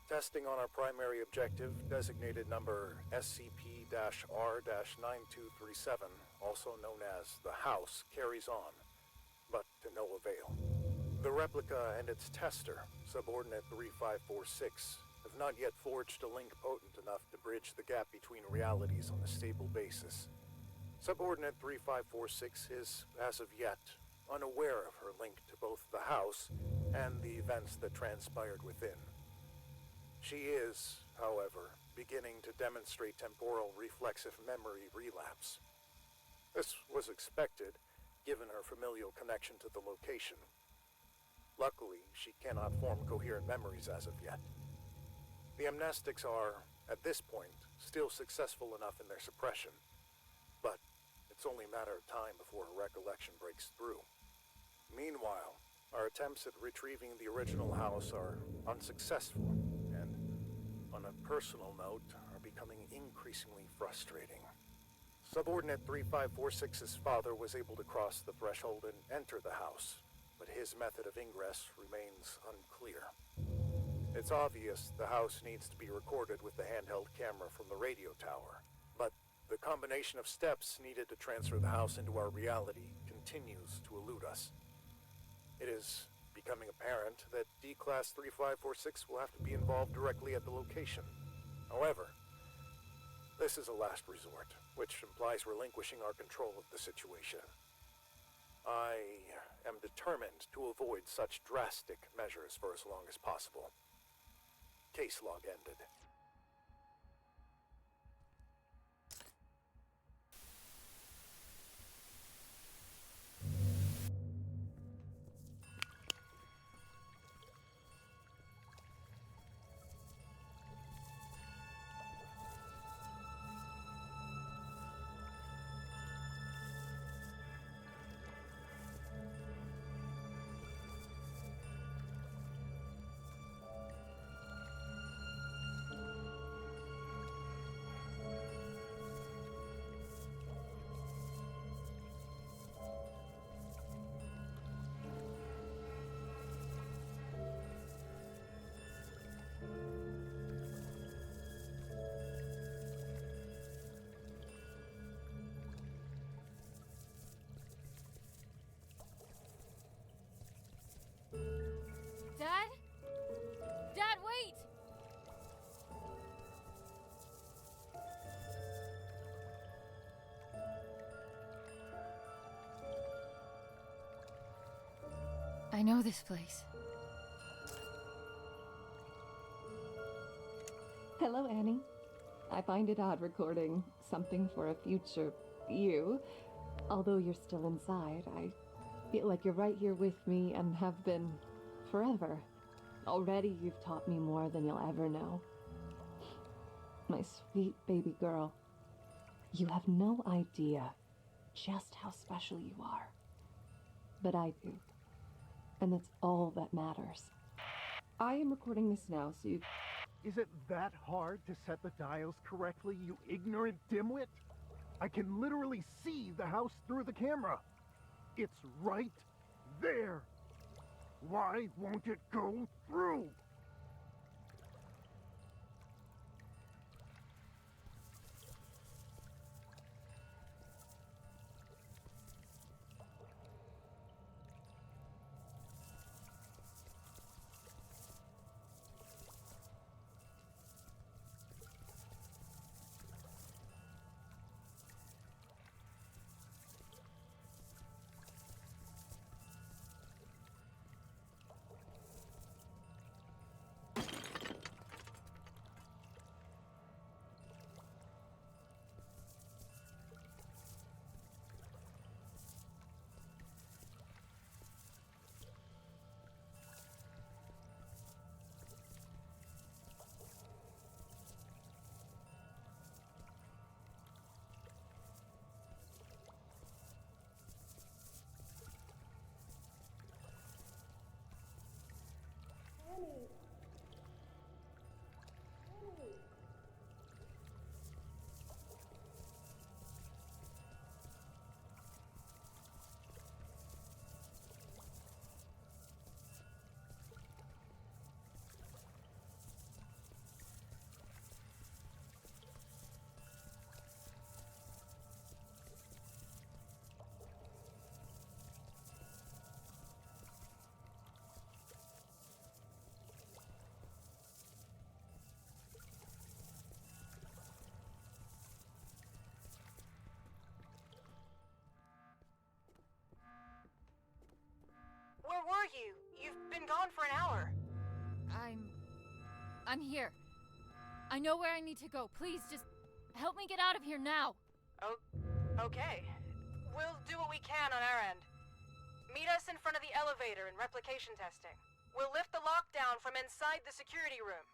Testing on our primary objective, designated number SCP-R-9237, also known as the House, carries on, but to no avail. The replica and its tester, Subordinate 3546, have not yet forged a link potent enough to bridge the gap between realities on a stable basis. Subordinate 3546 is, as of yet, unaware of her link to both the House and the events that transpired within. She is, however, beginning to demonstrate temporal reflexive memory relapse. This was expected, given her familial connection to the location. Luckily, she cannot form coherent memories as of yet. The amnestics are, at this point, still successful enough in their suppression, but it's only a matter of time before her recollection breaks through. Meanwhile, our attempts at retrieving the original house are unsuccessful, and, on a personal note, are becoming increasingly frustrating. Subordinate 3546's father was able to cross the threshold and enter the house, but his method of ingress remains unclear. It's obvious the house needs to be recorded with the handheld camera from the radio tower, but the combination of steps needed to transfer the house into our reality continues to elude us. It is becoming apparent that D-Class 3546 will have to be involved directly at the location. However, this is a last resort, which implies relinquishing our control of the situation. I am determined to avoid such drastic measures for as long as possible. Case log ended. Dad? Dad, wait! I know this place. Hello, Annie. I find it odd recording something for a future you. Although you're still inside, I feel like you're right here with me and have been forever. Already you've taught me more than you'll ever know. My sweet baby girl, you have no idea just how special you are. But I do. And that's all that matters. I am recording this now, so you... Is it that hard to set the dials correctly, you ignorant dimwit? I can literally see the house through the camera. It's right there. Why won't it go through? were you? You've been gone for an hour. I'm here. I know where I need to go. Please, just help me get out of here now. Oh, okay. We'll do what we can on our end. Meet us in front of the elevator in replication testing. We'll lift the lockdown from inside the security room.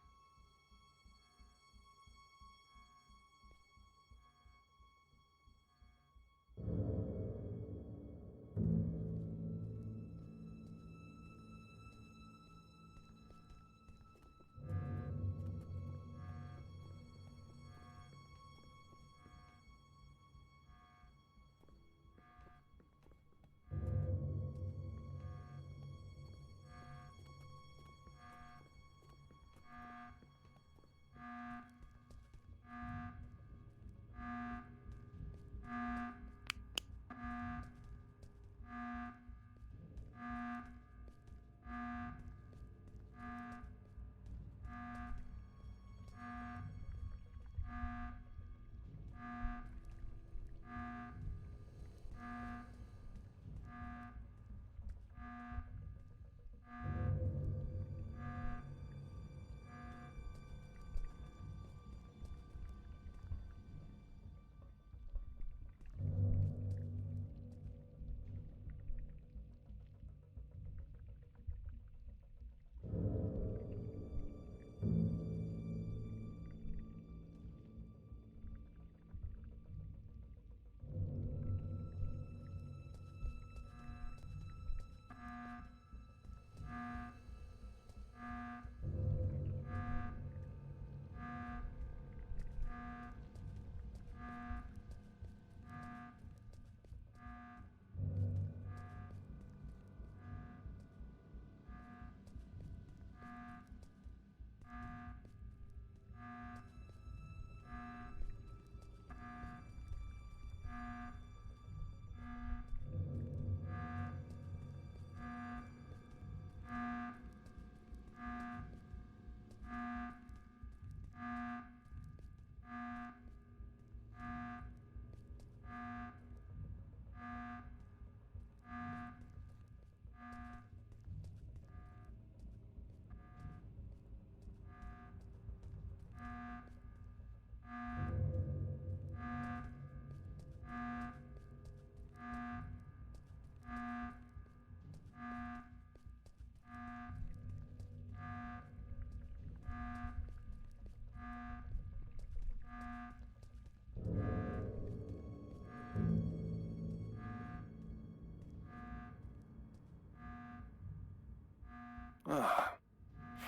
Ah,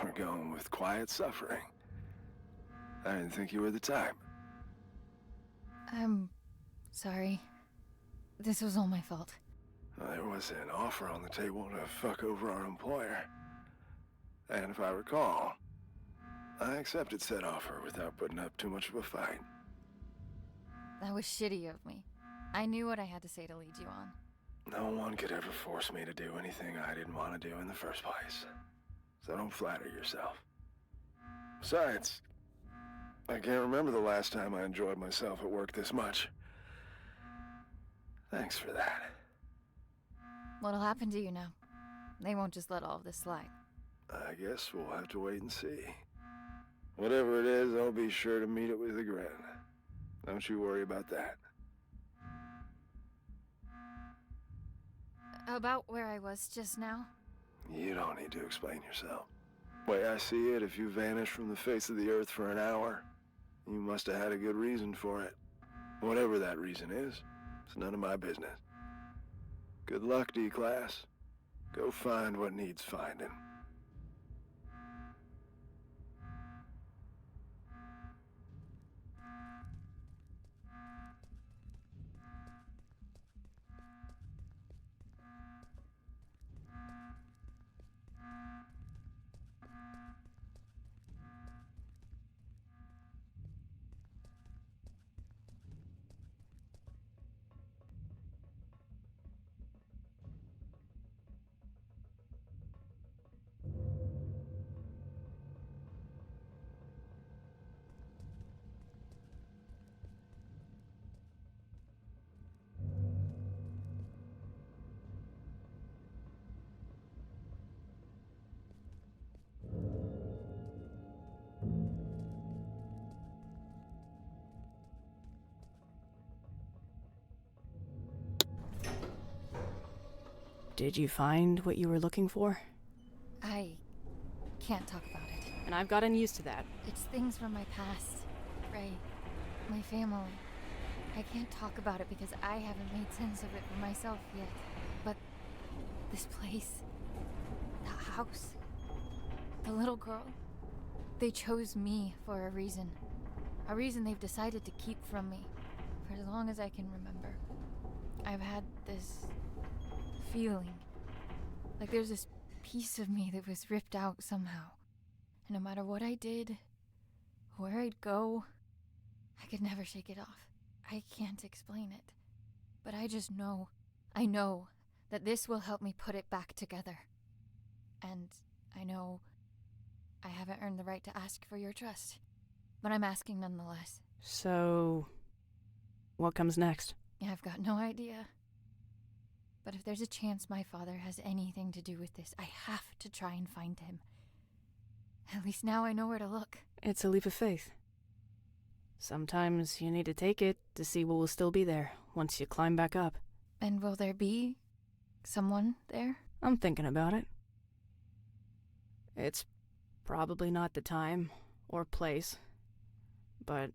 we're going with quiet suffering. I didn't think you were the type. I'm sorry. This was all my fault. There was an offer on the table to fuck over our employer. And if I recall, I accepted said offer without putting up too much of a fight. That was shitty of me. I knew what I had to say to lead you on. No one could ever force me to do anything I didn't want to do in the first place. So don't flatter yourself. Besides, I can't remember the last time I enjoyed myself at work this much. Thanks for that. What'll happen to you now? They won't just let all of this slide. I guess we'll have to wait and see. Whatever it is, I'll be sure to meet it with a grin. Don't you worry about that. About where I was just now? You don't need to explain yourself. Way I see it, if you vanished from the face of the earth for an hour, you must have had a good reason for it. Whatever that reason is, it's none of my business. Good luck, D-Class. Go find what needs finding. Did you find what you were looking for? I can't talk about it. And I've gotten used to that. It's things from my past, Ray, my family. I can't talk about it because I haven't made sense of it for myself yet. But this place, the house, the little girl, they chose me for a reason. A reason they've decided to keep from me for as long as I can remember. I've had this feeling like there's this piece of me that was ripped out somehow. And no matter what I did, where I'd go, I could never shake it off. I can't explain it. But I just know, I know that this will help me put it back together. And I know I haven't earned the right to ask for your trust. But I'm asking nonetheless. So, what comes next? I've got no idea. But if there's a chance my father has anything to do with this, I have to try and find him. At least now I know where to look. It's a leap of faith. Sometimes you need to take it to see what will still be there once you climb back up. And will there be someone there? I'm thinking about it. It's probably not the time or place, but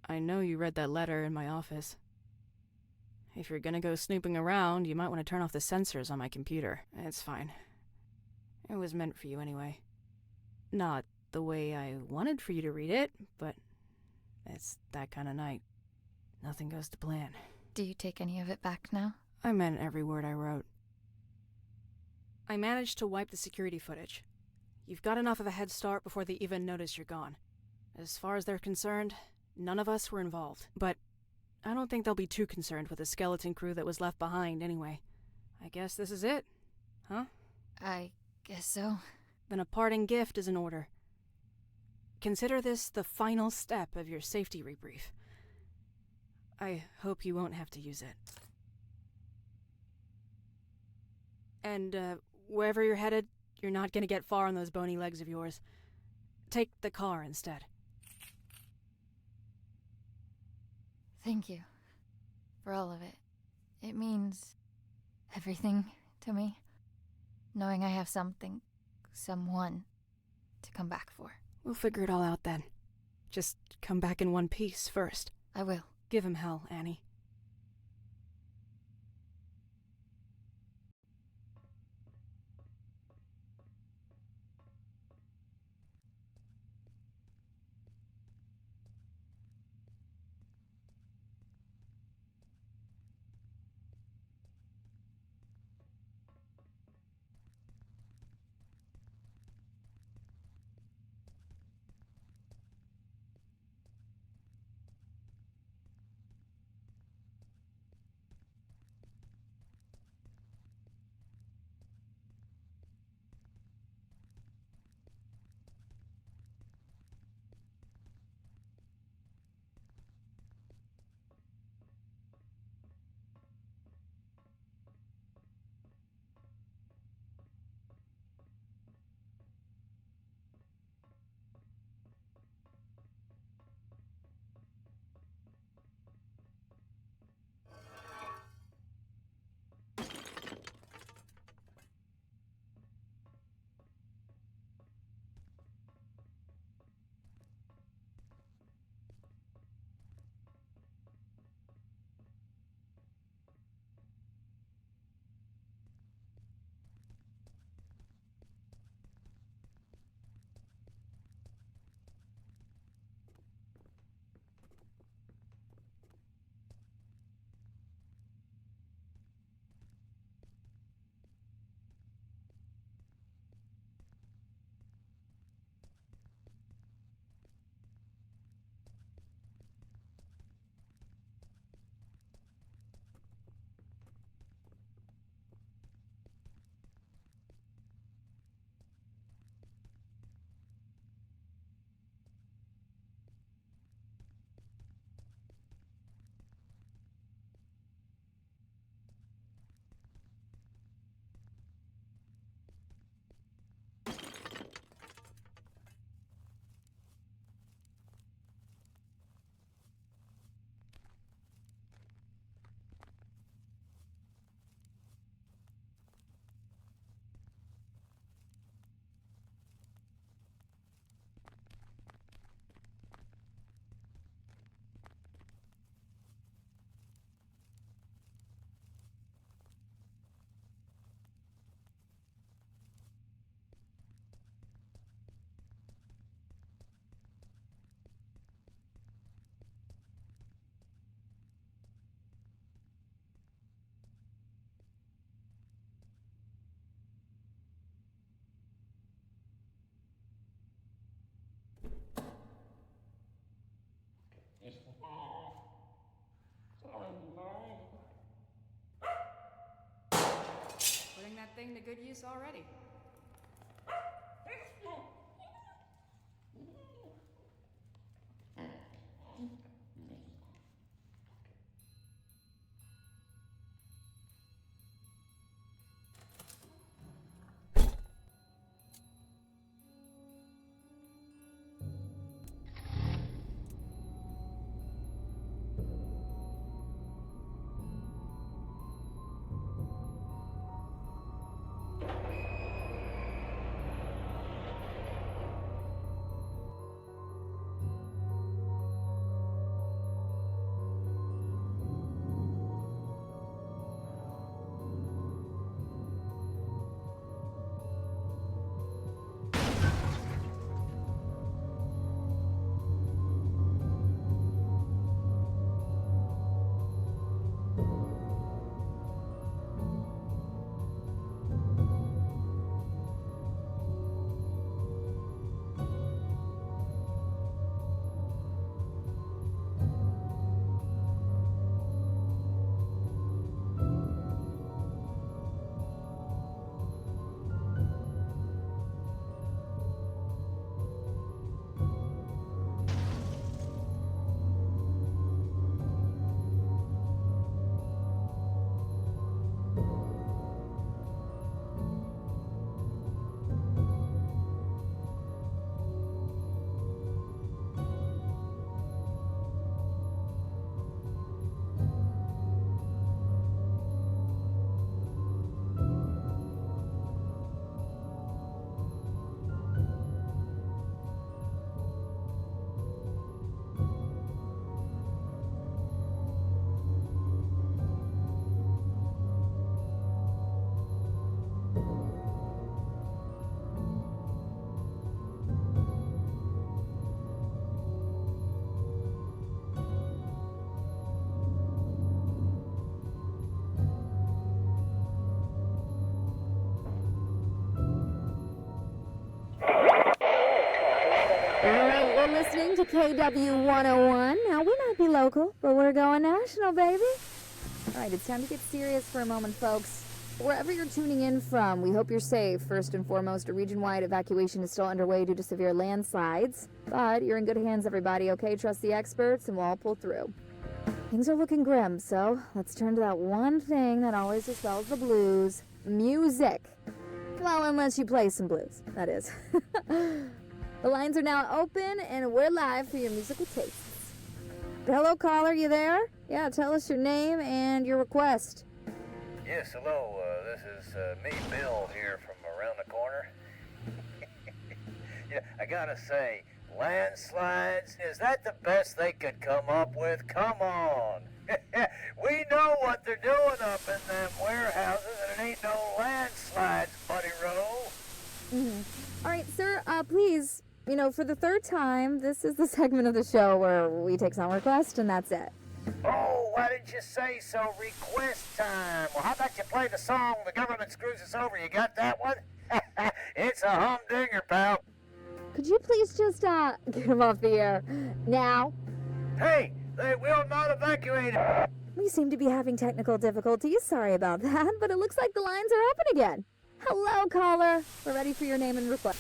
I know you read that letter in my office. If you're gonna go snooping around, you might want to turn off the sensors on my computer. It's fine. It was meant for you anyway. Not the way I wanted for you to read it, but it's that kind of night. Nothing goes to plan. Do you take any of it back now? I meant every word I wrote. I managed to wipe the security footage. You've got enough of a head start before they even notice you're gone. As far as they're concerned, none of us were involved. But I don't think they'll be too concerned with the skeleton crew that was left behind anyway. I guess this is it, huh? I guess so. Then a parting gift is in order. Consider this the final step of your safety rebrief. I hope you won't have to use it. And, wherever you're headed, you're not gonna get far on those bony legs of yours. Take the car instead. Thank you for all of it. It means everything to me, knowing I have something, someone to come back for. We'll figure it all out then. Just come back in one piece first. I will. Give him hell, Annie. that thing to good use already. Alright, you're listening to KW 101. Now, we might be local, but we're going national, baby. Alright, it's time to get serious for a moment, folks. Wherever you're tuning in from, we hope you're safe. First and foremost, a region-wide evacuation is still underway due to severe landslides. But you're in good hands, everybody, okay? Trust the experts, and we'll all pull through. Things are looking grim, so let's turn to that one thing that always dispels the blues. Music. Well, unless you play some blues, that is. The lines are now open, and we're live for your musical tastes. Hello, caller, you there? Yeah, tell us your name and your request. Yes, hello. This is me, Bill, here from around the corner. Yeah, I gotta say, landslides, is that the best they could come up with? Come on. We know what they're doing up in them warehouses, and it ain't no landslides, Buddy Roll. All right, sir, please, for the third time, this is the segment of the show where we take song requests, and that's it. Oh, why didn't you say so? Request time. Well, how about you play the song The Government Screws Us Over? You got that one? It's a humdinger, pal. Could you please just, get him off the air now? Hey, they will not evacuate. We seem to be having technical difficulties. Sorry about that, but it looks like the lines are open again. Hello, caller. We're ready for your name and request.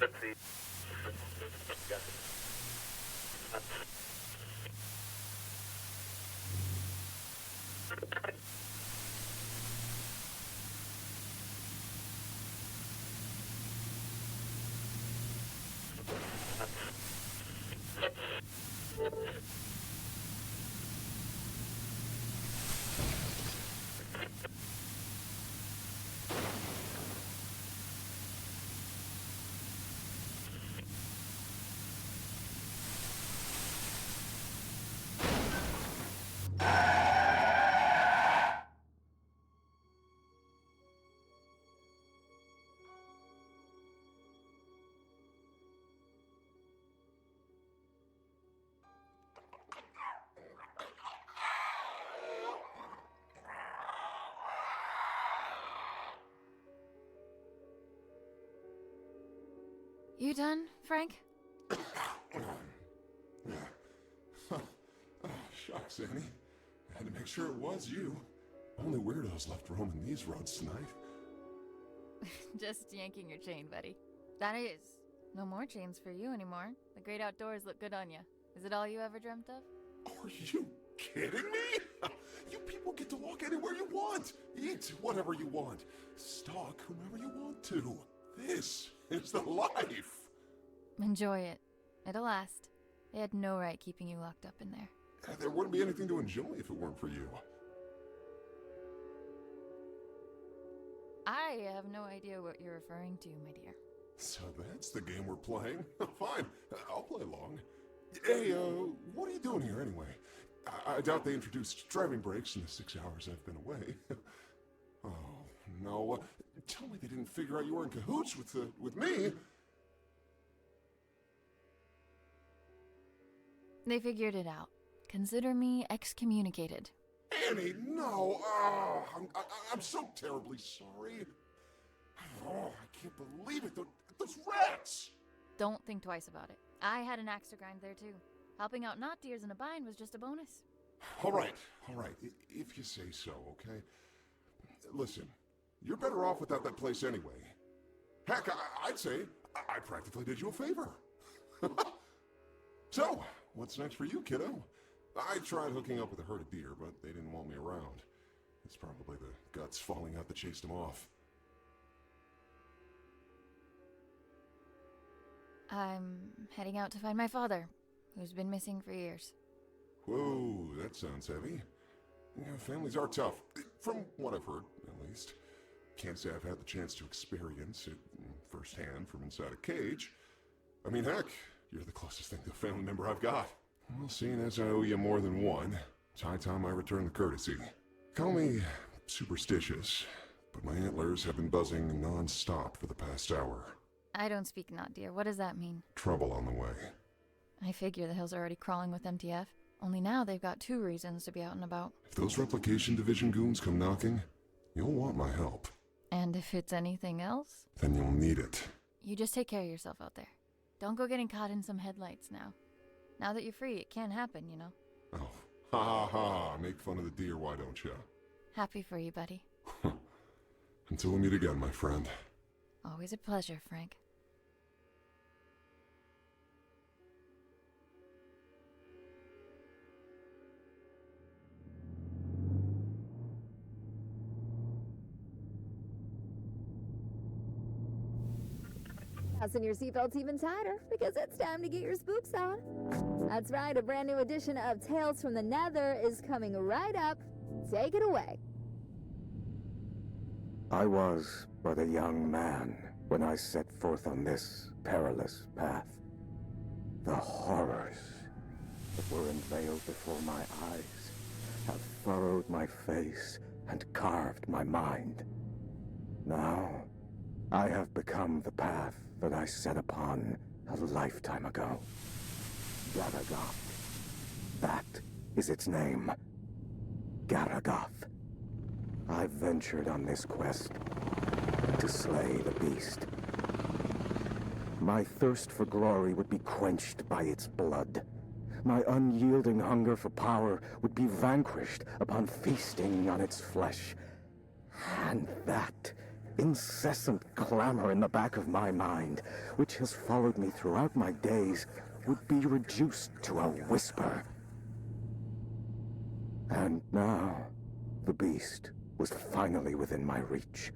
Let's see. Got You done, Frank? Shucks, Annie. Had to make sure it was you. Only weirdos left roaming these roads tonight. Just yanking your chain, buddy. That is. No more chains for you anymore. The great outdoors look good on you. Is it all you ever dreamt of? Are you kidding me? You people get to walk anywhere you want. Eat whatever you want. Stalk whomever you want to. This is the life. Enjoy it. It'll last. They had no right keeping you locked up in there. There wouldn't be anything to enjoy if it weren't for you. I have no idea what you're referring to, my dear. So that's the game we're playing? Fine, I'll play along. Hey, what are you doing here anyway? I doubt they introduced driving brakes in the 6 hours I've been away. Oh, no. Tell me they didn't figure out you were in cahoots with me. They figured it out. Consider me excommunicated. Annie, no. Oh, I'm so terribly sorry. Oh, I can't believe it. Those rats! Don't think twice about it. I had an axe to grind there too. Helping out not deers in a bind was just a bonus. All right. If you say so, okay? Listen, you're better off without that place anyway. Heck, I'd say I practically did you a favor. So, what's next for you, kiddo? I tried hooking up with a herd of deer, but they didn't want me around. It's probably the guts falling out that chased them off. I'm heading out to find my father, who's been missing for years. Whoa, that sounds heavy. Yeah, families are tough, from what I've heard, at least. Can't say I've had the chance to experience it firsthand from inside a cage. I mean, heck, you're the closest thing to a family member I've got. Well, seeing as I owe you more than one, it's high time I return the courtesy. Call me superstitious, but my antlers have been buzzing non-stop for the past hour. I don't speak not, dear. What does that mean? Trouble on the way. I figure the hills are already crawling with MTF. Only now they've got 2 reasons to be out and about. If those Replication Division goons come knocking, you'll want my help. And if it's anything else? Then you'll need it. You just take care of yourself out there. Don't go getting caught in some headlights now. Now that you're free, it can happen, you know. Oh, ha ha ha. Make fun of the deer, why don't you? Happy for you, buddy. Until we meet again, my friend. Always a pleasure, Frank. Fasten your seatbelts even tighter, because it's time to get your spooks on. That's right, a brand new edition of Tales from the Nether is coming right up. Take it away. I was but a young man when I set forth on this perilous path. The horrors that were unveiled before my eyes have furrowed my face and carved my mind. Now, I have become the path that I set upon a lifetime ago. Garagoth. That is its name. Garagoth. I've ventured on this quest to slay the beast. My thirst for glory would be quenched by its blood. My unyielding hunger for power would be vanquished upon feasting on its flesh. And that incessant clamor in the back of my mind, which has followed me throughout my days, would be reduced to a whisper. And now, the beast was finally within my reach.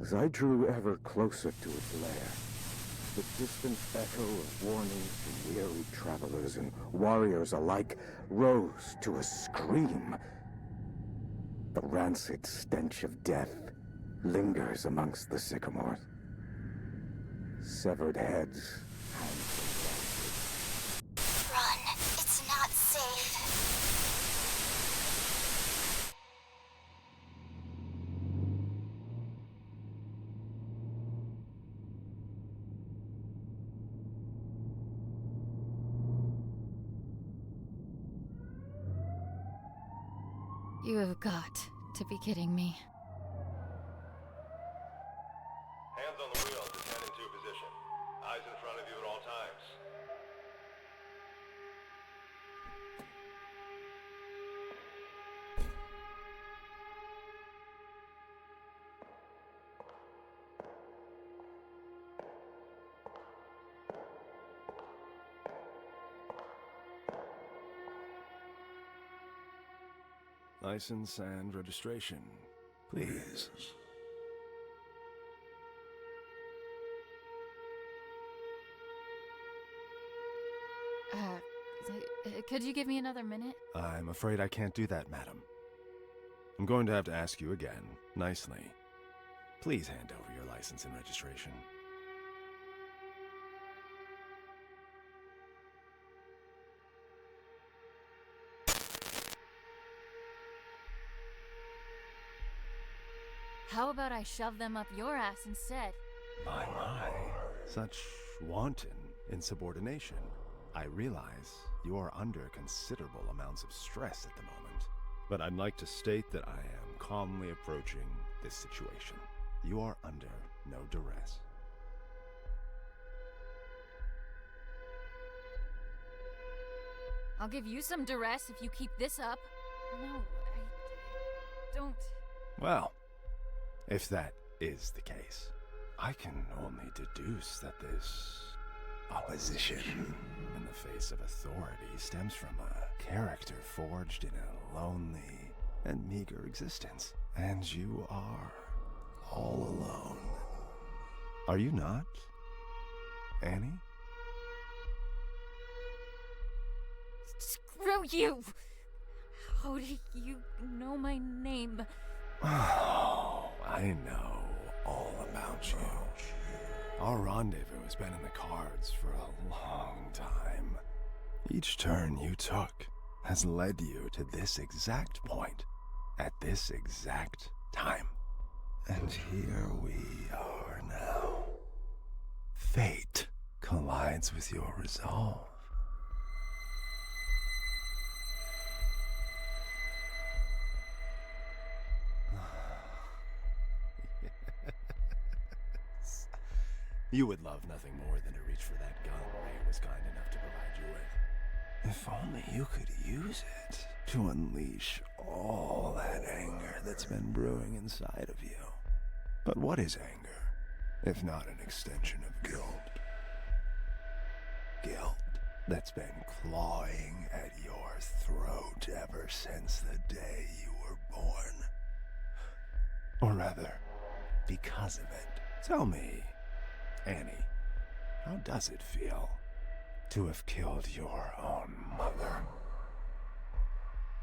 As I drew ever closer to its lair, the distant echo of warnings to weary travelers and warriors alike rose to a scream. The rancid stench of death lingers amongst the sycamores. Severed heads. Run. It's not safe. You have got to be kidding me. Hands on the wheel, descend into position. Eyes in front of you at all times. License and registration, please. Could you give me another minute? I'm afraid I can't do that, madam. I'm going to have to ask you again, nicely. Please hand over your license and registration. How about I shove them up your ass instead? My. Such wanton insubordination. I realize you are under considerable amounts of stress at the moment, but I'd like to state that I am calmly approaching this situation. You are under no duress. I'll give you some duress if you keep this up. No, I don't. Well, if that is the case, I can only deduce that this opposition in the face of authority stems from a character forged in a lonely and meager existence. And you are all alone. Are you not, Annie? Screw you! How do you know my name? Oh, I know all about you. Our rendezvous has been in the cards for a long time. Each turn you took has led you to this exact point, at this exact time. And here we are now. Fate collides with your resolve. You would love nothing more than to reach for that gun Ray was kind enough to provide you with. If only you could use it to unleash all that anger that's been brewing inside of you. But what is anger, if not an extension of guilt? Guilt that's been clawing at your throat ever since the day you were born. Or rather, because of it. Tell me, Annie, how does it feel to have killed your own mother?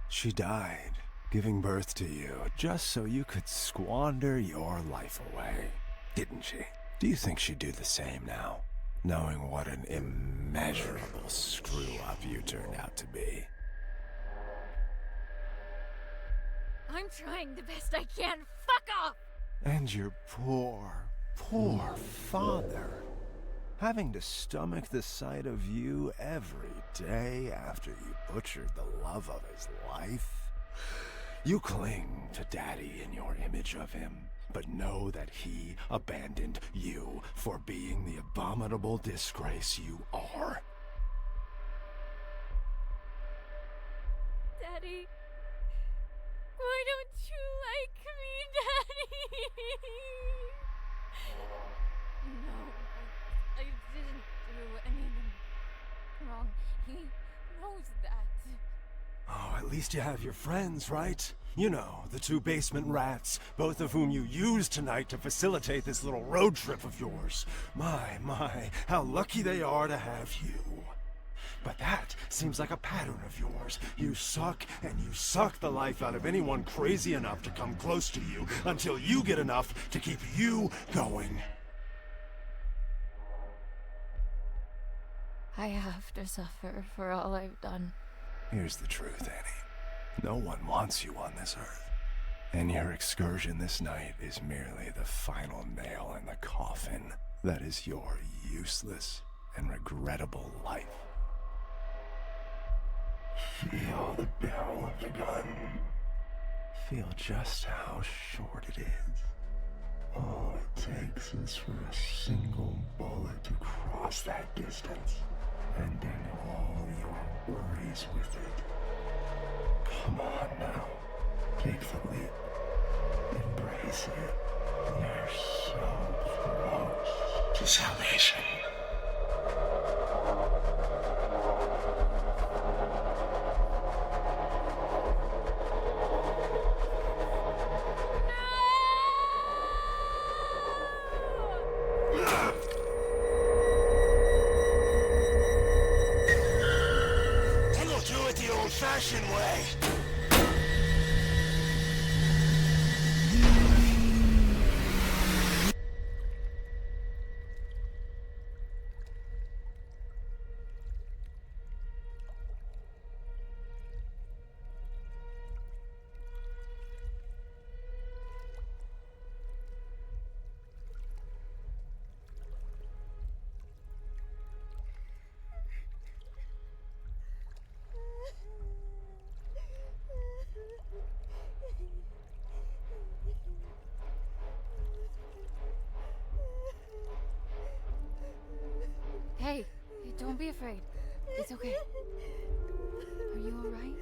She died giving birth to you just so you could squander your life away, didn't she? Do you think she'd do the same now, knowing what an immeasurable screw-up you turned out to be? I'm trying the best I can. Fuck off! And your poor father, having to stomach the sight of you every day after you butchered the love of his life. You cling to Daddy in your image of him, but know that he abandoned you for being the abominable disgrace you are. Daddy, why don't you like me, Daddy? No, I didn't do anything wrong. He knows that. Oh, at least you have your friends, right? You know, the two basement rats, both of whom you used tonight to facilitate this little road trip of yours. My, how lucky they are to have you. But that seems like a pattern of yours. You suck, and you suck the life out of anyone crazy enough to come close to you until you get enough to keep you going. I have to suffer for all I've done. Here's the truth, Annie. No one wants you on this earth. And your excursion this night is merely the final nail in the coffin that is your useless and regrettable life. Feel the barrel of the gun. Feel just how short it is. All it takes is for a single bullet to cross that distance, and end all your worries with it. Come on now. Take the leap. Embrace it. You're so close to salvation. Old-fashioned way. Hey, don't be afraid. It's okay. Are you alright?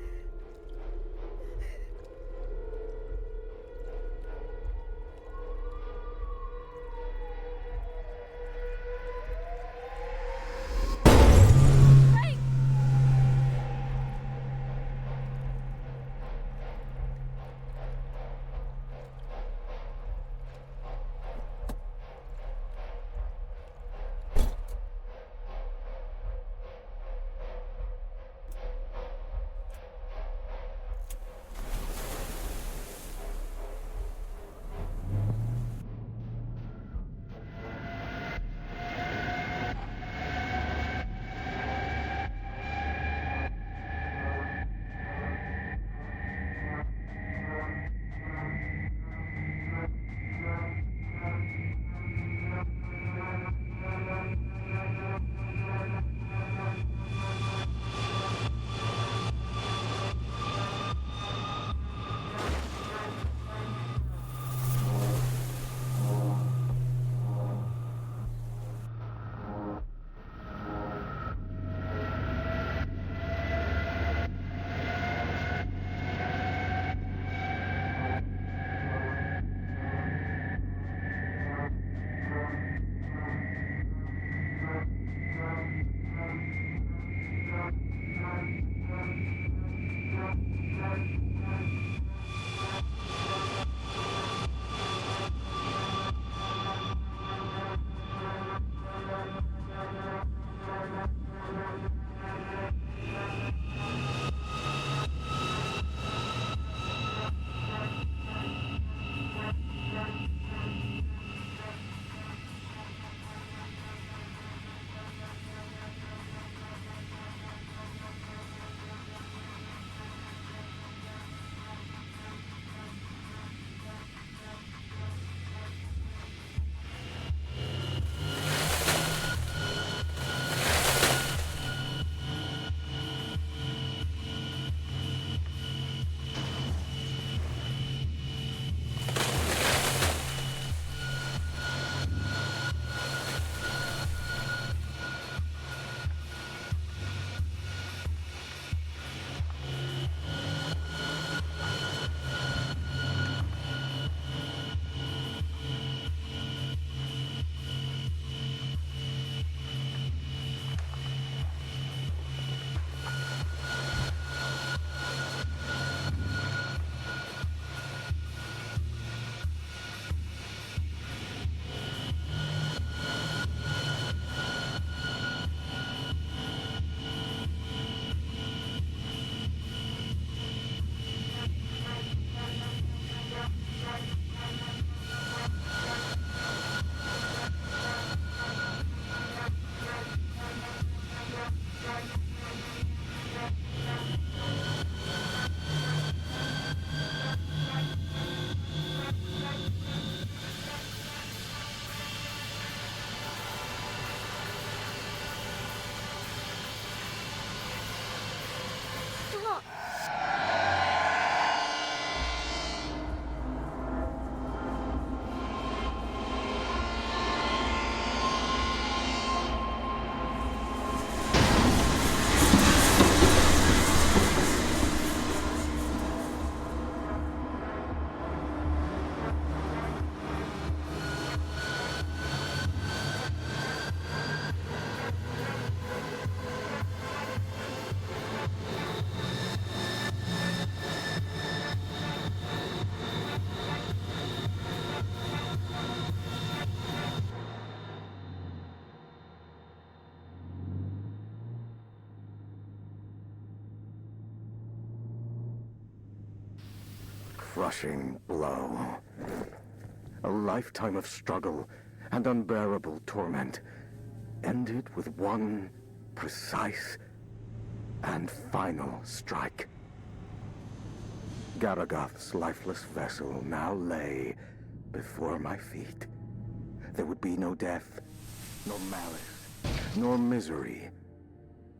crushing blow. A lifetime of struggle and unbearable torment ended with one precise and final strike. Garagoth's lifeless vessel now lay before my feet. There would be no death, nor malice, nor misery,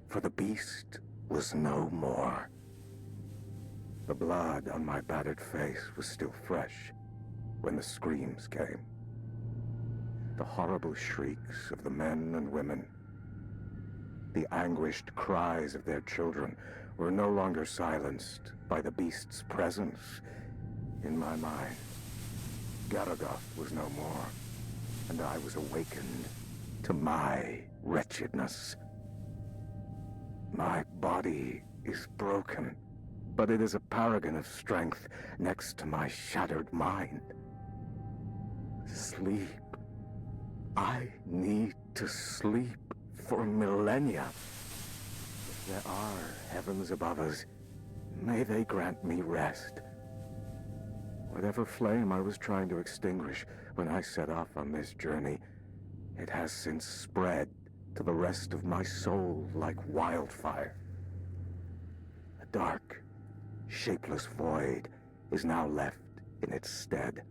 for the beast was no more. The blood on my battered face was still fresh when the screams came. The horrible shrieks of the men and women. The anguished cries of their children were no longer silenced by the beast's presence in my mind. Garagoth was no more, and I was awakened to my wretchedness. My body is broken, but it is a paragon of strength next to my shattered mind. Sleep. I need to sleep for millennia. If there are heavens above us, may they grant me rest. Whatever flame I was trying to extinguish when I set off on this journey, it has since spread to the rest of my soul like wildfire. A dark, shapeless void is now left in its stead.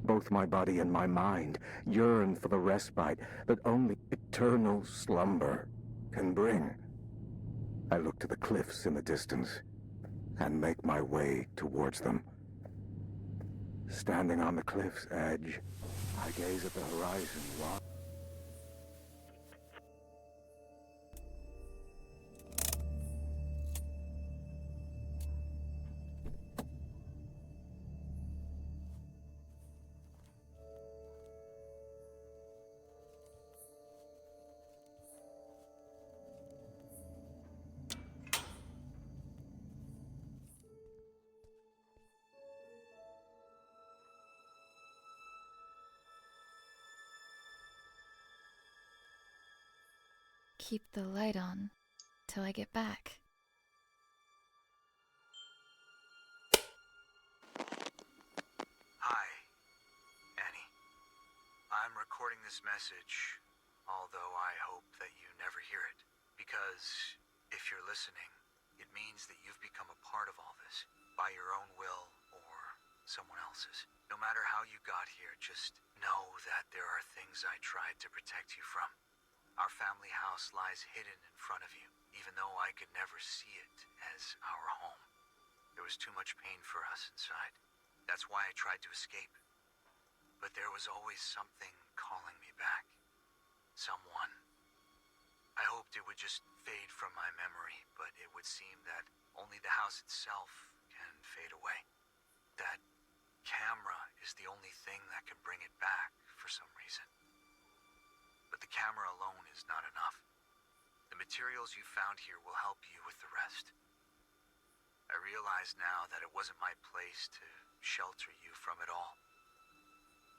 Both my body and my mind yearn for the respite that only eternal slumber can bring. I look to the cliffs in the distance and make my way towards them. Standing on the cliff's edge, I gaze at the horizon while Keep the light on till I get back. Hi, Annie. I'm recording this message, although I hope that you never hear it. Because if you're listening, it means that you've become a part of all this, by your own will or someone else's. No matter how you got here, just know that there are things I tried to protect you from. Our family house lies hidden in front of you, even though I could never see it as our home. There was too much pain for us inside. That's why I tried to escape. But there was always something calling me back. Someone. I hoped it would just fade from my memory, but it would seem that only the house itself can fade away. That camera is the only thing that can bring it back for some reason. But the camera alone is not enough. The materials you found here will help you with the rest. I realize now that it wasn't my place to shelter you from it all.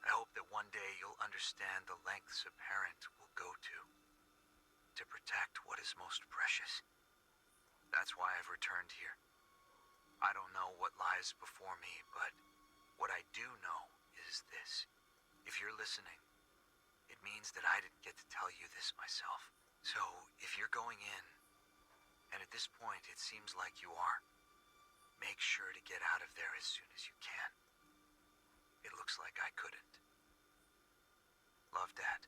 I hope that one day you'll understand the lengths a parent will go to protect what is most precious. That's why I've returned here. I don't know what lies before me, but what I do know is this. If you're listening, it means that I didn't get to tell you this myself. So, if you're going in, and at this point it seems like you are, make sure to get out of there as soon as you can. It looks like I couldn't. Love, Dad.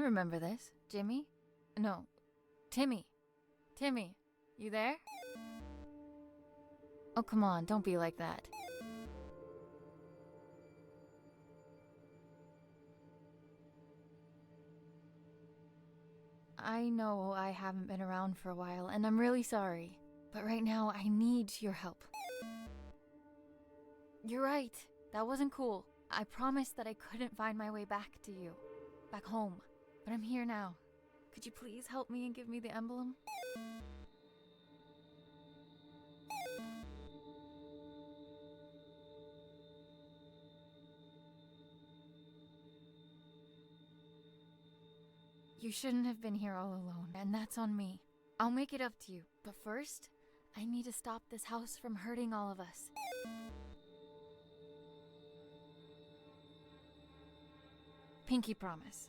remember this. Jimmy? No, Timmy. Timmy, you there? Oh, come on, don't be like that. I know I haven't been around for a while, and I'm really sorry. But right now, I need your help. You're right. That wasn't cool. I promised that I couldn't find my way back to you. Back home. But I'm here now. Could you please help me and give me the emblem? You shouldn't have been here all alone, and that's on me. I'll make it up to you, but first, I need to stop this house from hurting all of us. Pinky promise.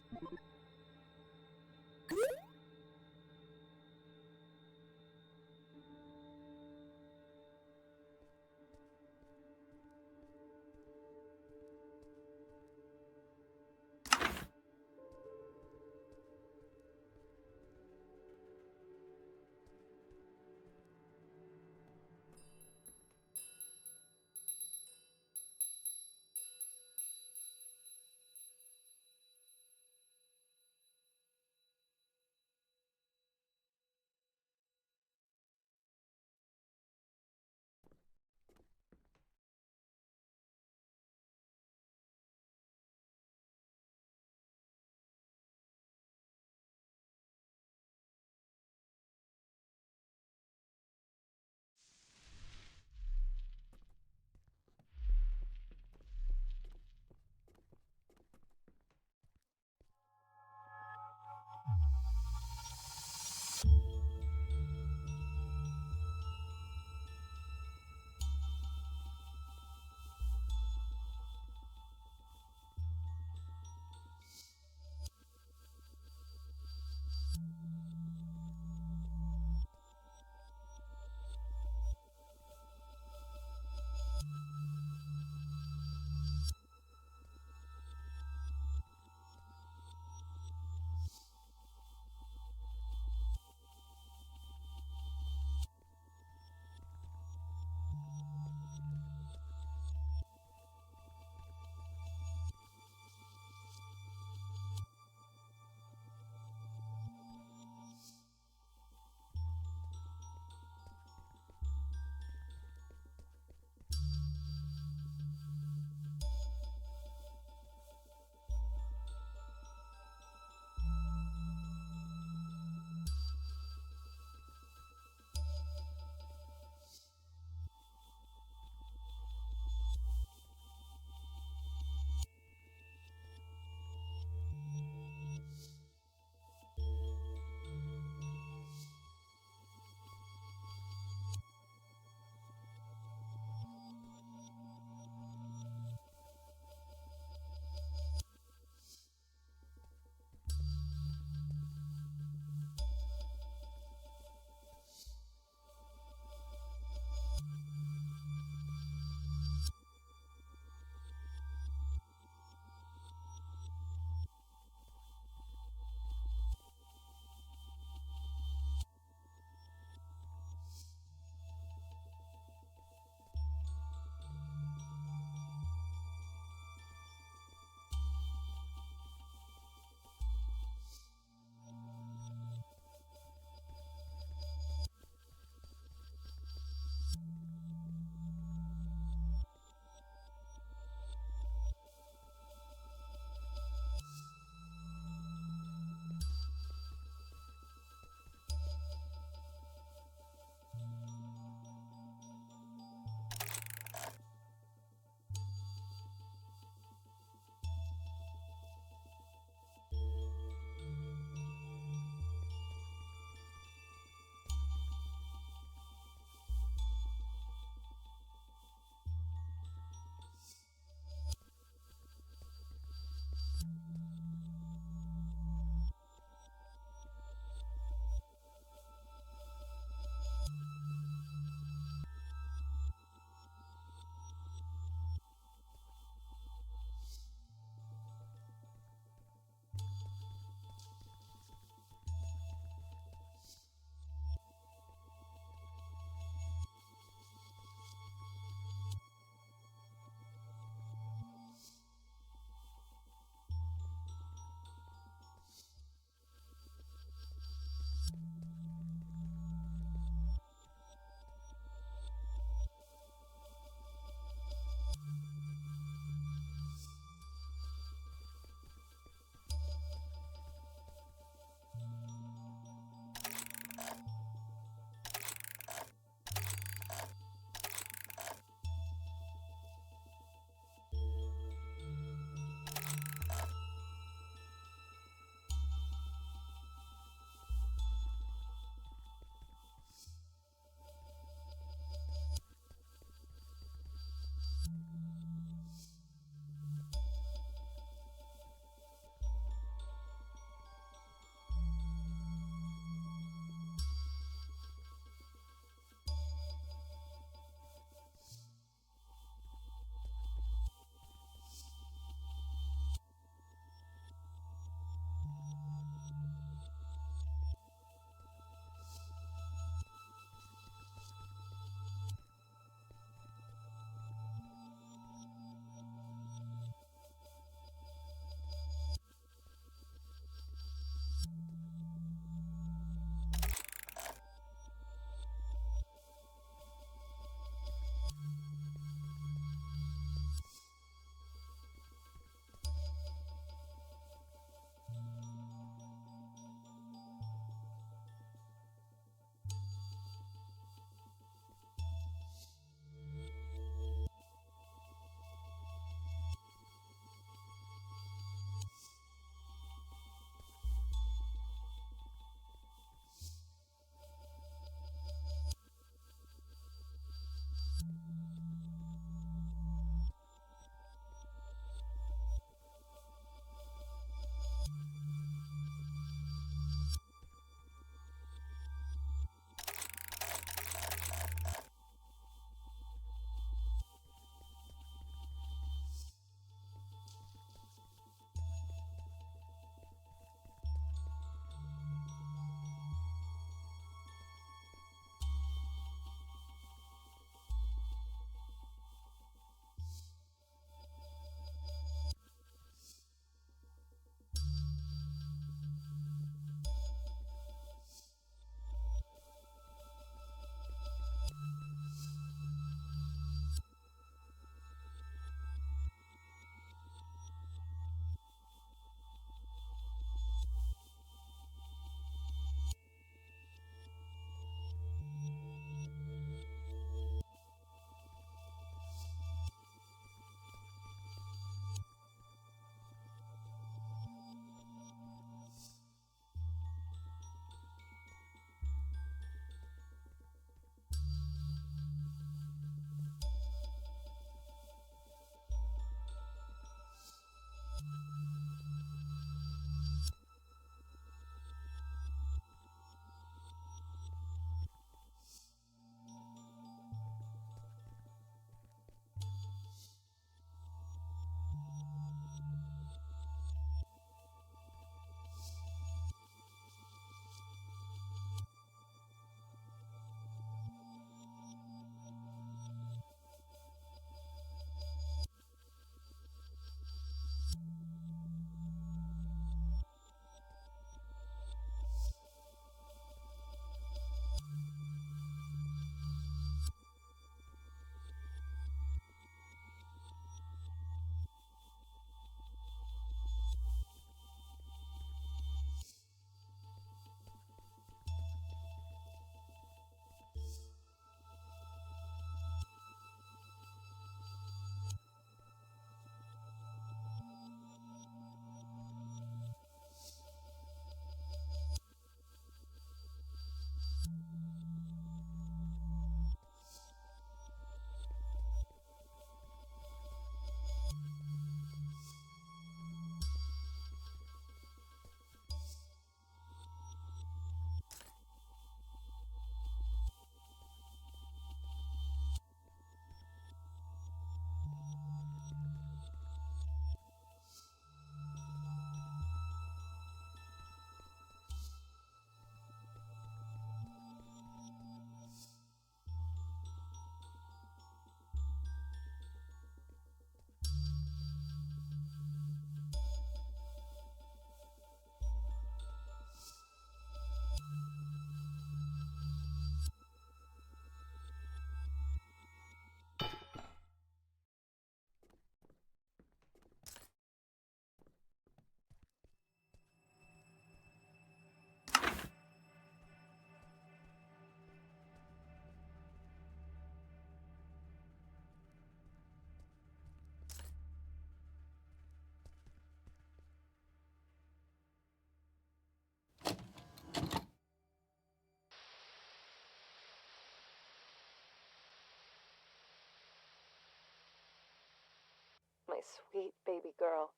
My sweet baby girl,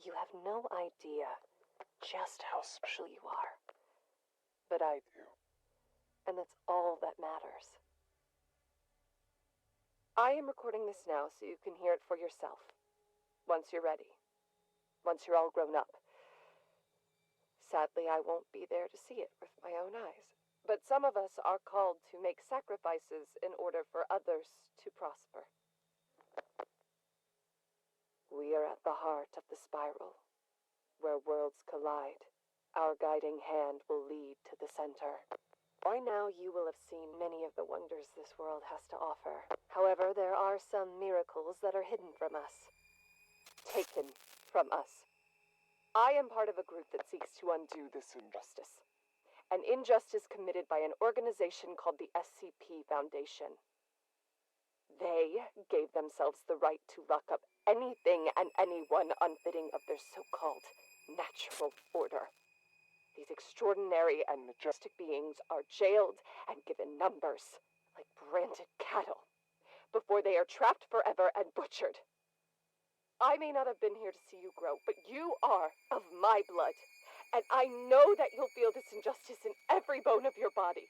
you have no idea just how special you are. But I do. And that's all that matters. I am recording this now so you can hear it for yourself. Once you're ready. Once you're all grown up. Sadly, I won't be there to see it with my own eyes. But some of us are called to make sacrifices in order for others to prosper. We are at the heart of the spiral, where worlds collide. Our guiding hand will lead to the center. By now, you will have seen many of the wonders this world has to offer. However, there are some miracles that are hidden from us. Taken from us. I am part of a group that seeks to undo this injustice. An injustice committed by an organization called the SCP Foundation. They gave themselves the right to lock up anything and anyone unfitting of their so-called natural order. These extraordinary and majestic beings are jailed and given numbers, like branded cattle, before they are trapped forever and butchered. I may not have been here to see you grow, but you are of my blood, and I know that you'll feel this injustice in every bone of your body.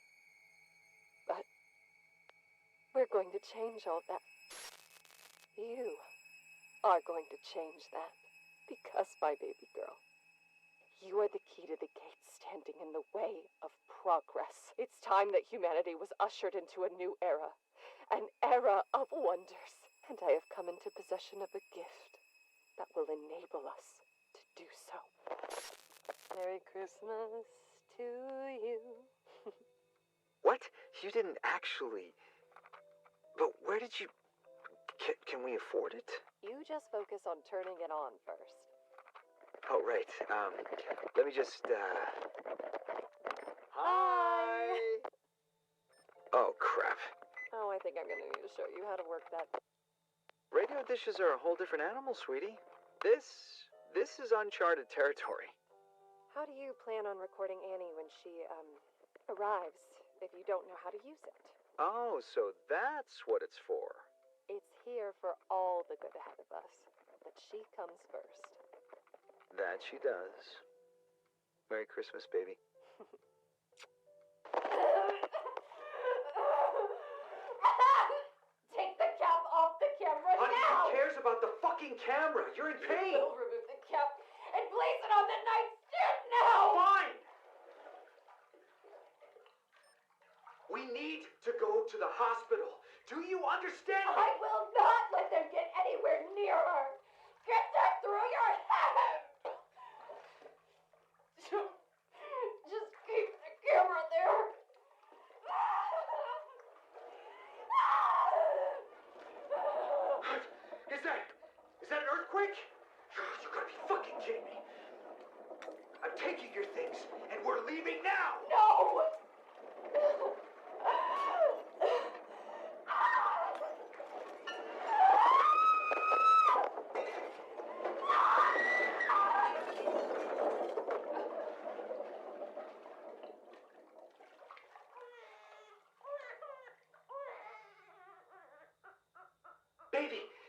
But we're going to change all that. You are going to change that, because, my baby girl, you are the key to the gates standing in the way of progress. It's time that humanity was ushered into a new era, an era of wonders, and I have come into possession of a gift that will enable us to do so. Merry Christmas to you. What? You didn't actually... But where did you... Can we afford it? You just focus on turning it on first. Oh, right. Let me just, Hi! Oh, crap. Oh, I think I'm gonna need to show you how to work that. Radio dishes are a whole different animal, sweetie. This is uncharted territory. How do you plan on recording Annie when she, arrives, if you don't know how to use it? Oh, so that's what it's for. It's here for all the good ahead of us, but she comes first. That she does. Merry Christmas, baby. Take the cap off the camera Honey, now! who cares about the fucking camera? You're in pain! We'll remove the cap and place it on the nightstand now! Fine! We need to go to the hospital. Do you understand me? I will not let them get anywhere near her! Get that through your head! Just keep the camera there! Is that an earthquake? You gotta be fucking kidding me. I'm taking your things, and we're leaving now! No!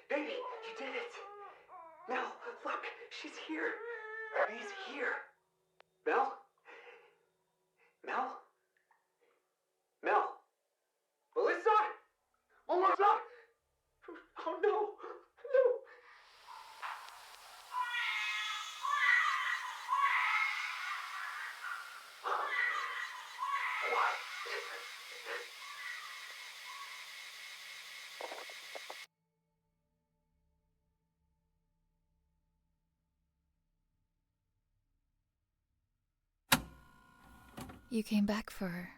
Baby, you did it! Mel, look, she's here. She's here. Mel? Mel? Mel? Melissa? Melissa! Oh no! No! What? You came back for her.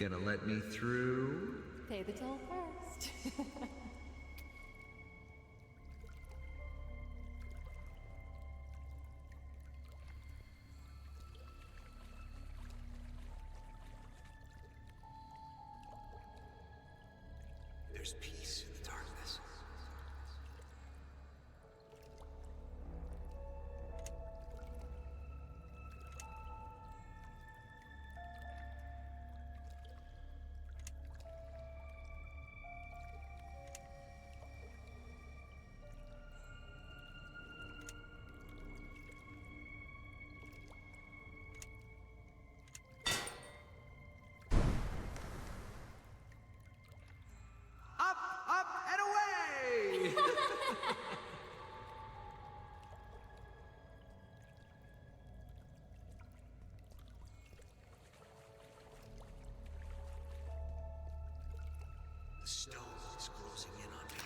Gonna let me through? Pay the toll first. There's peace in the darkness. Up and away! The stone is closing in on me.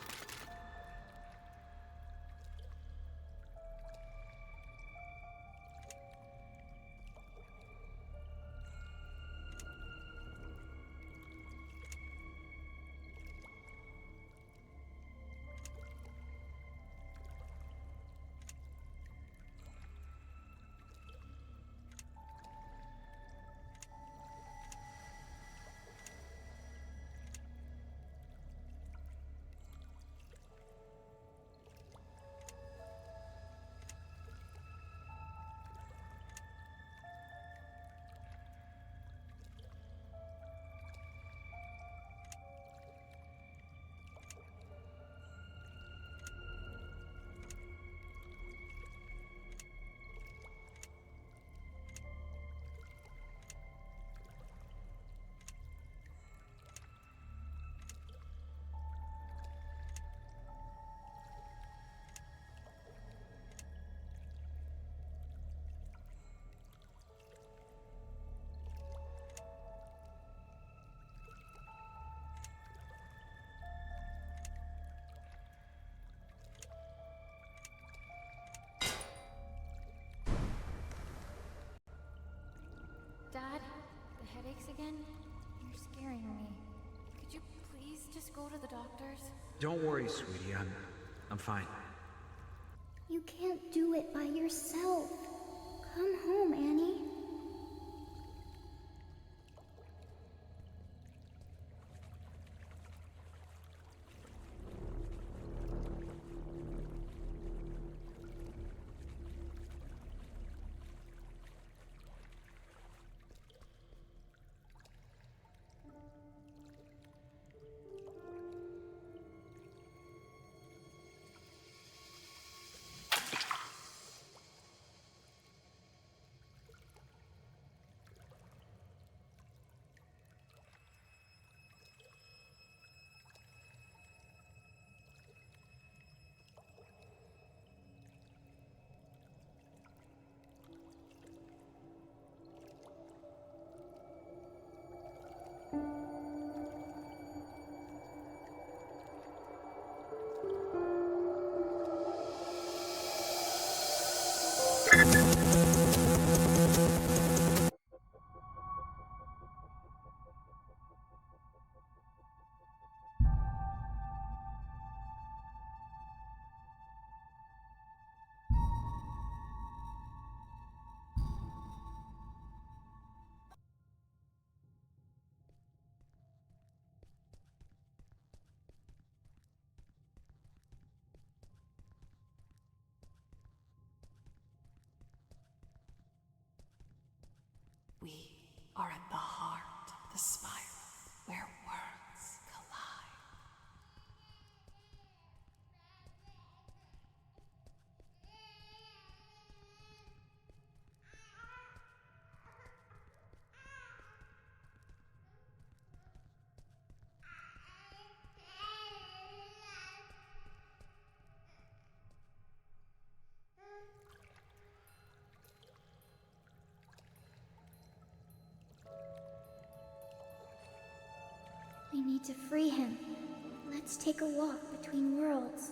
Dad, the headaches again? You're scaring me. Could you please just go to the doctor's? Don't worry, sweetie. I'm fine. You can't do it by yourself. Come home, Annie. We are at the heart of the spiral, where worlds collide. We need to free him. Let's take a walk between worlds.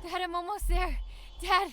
Dad, I'm almost there. Dad!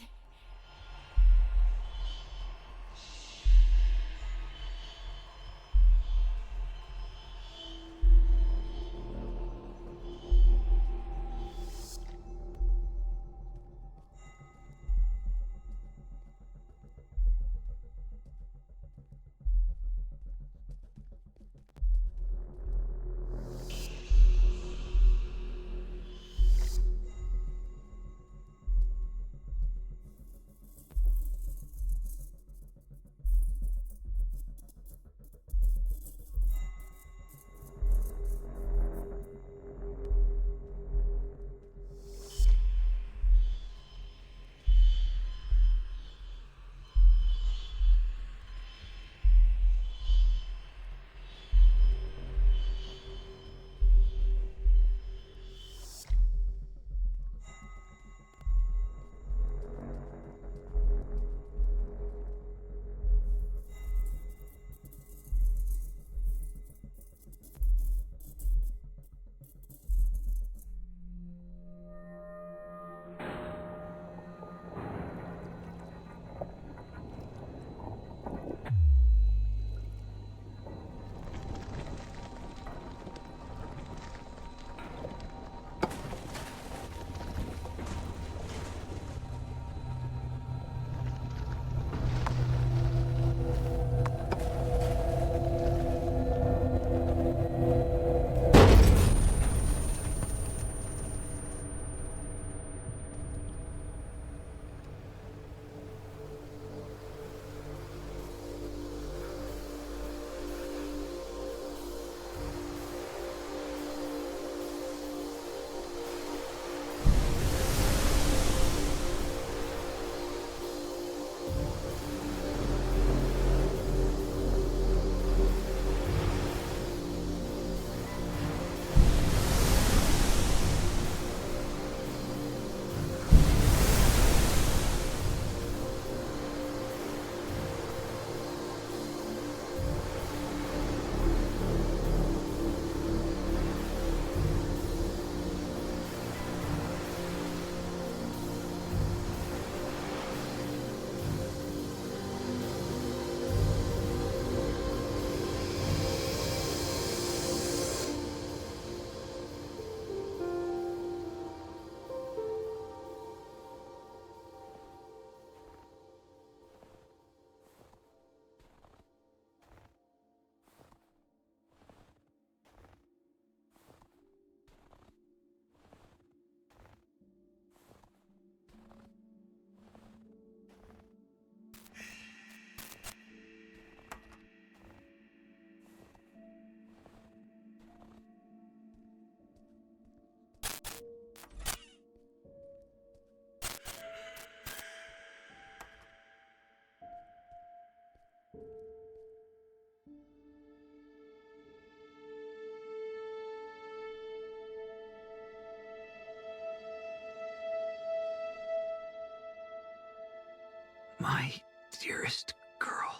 My dearest girl.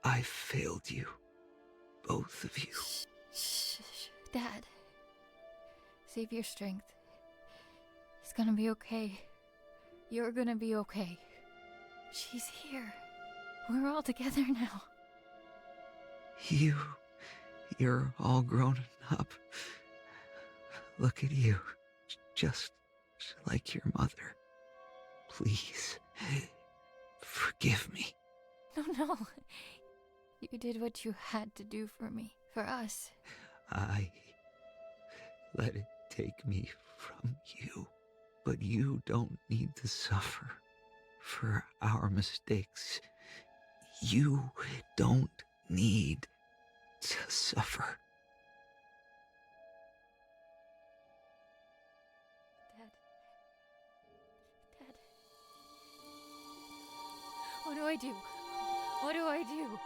I've failed you. Both of you. Shh. Dad. Save your strength. It's gonna be okay. You're gonna be okay. She's here. We're all together now. You're all grown up. Look at you. Just like your mother. Please, forgive me. No. You did what you had to do for me. For us. I let it take me from you. But you don't need to suffer for our mistakes. You don't need to suffer. Dad. What do I do? What do I do?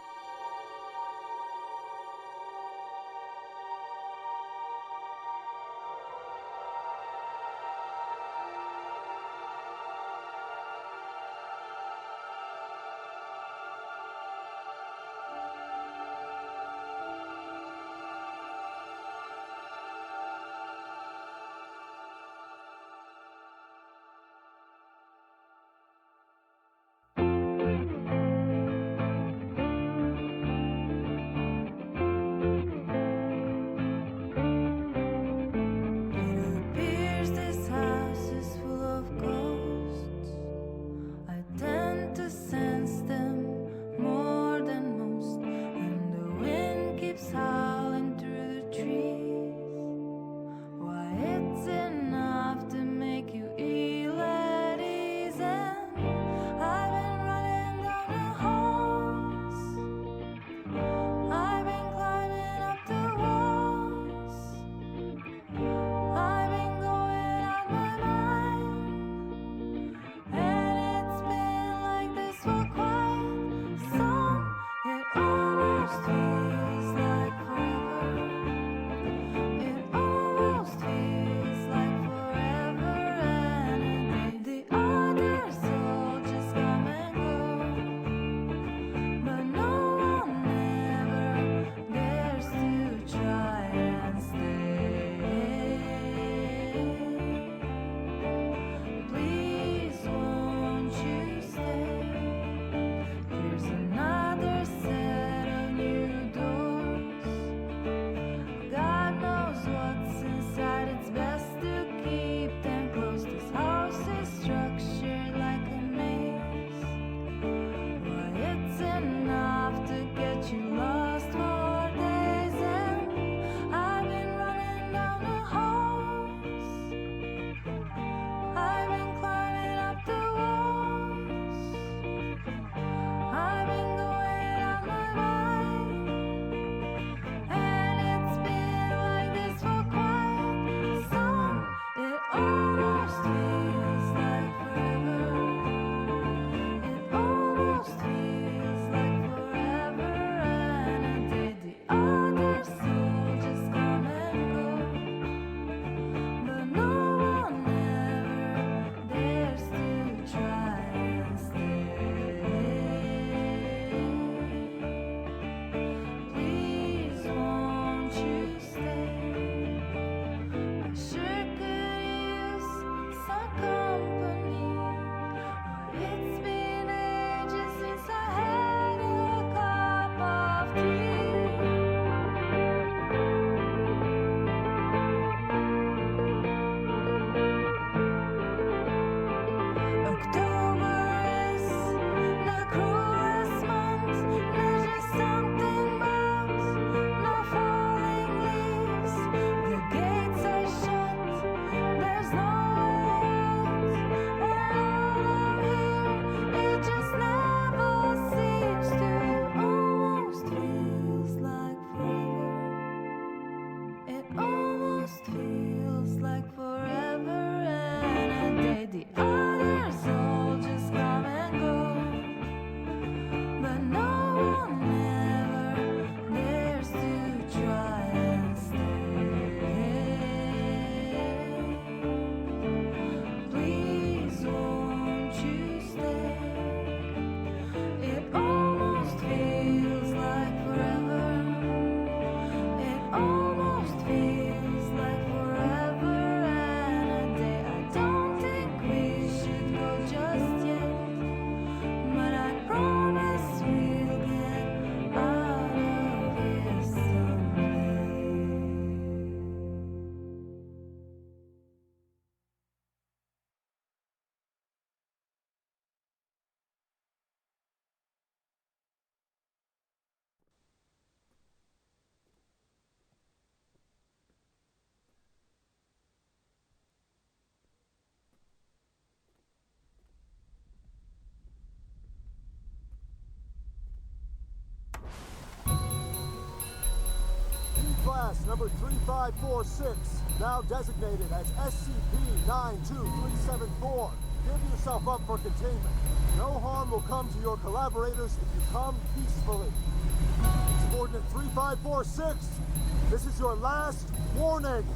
class number 3546, now designated as SCP-92374. Give yourself up for containment. No harm will come to your collaborators if you come peacefully. Subordinate 3546, this is your last warning.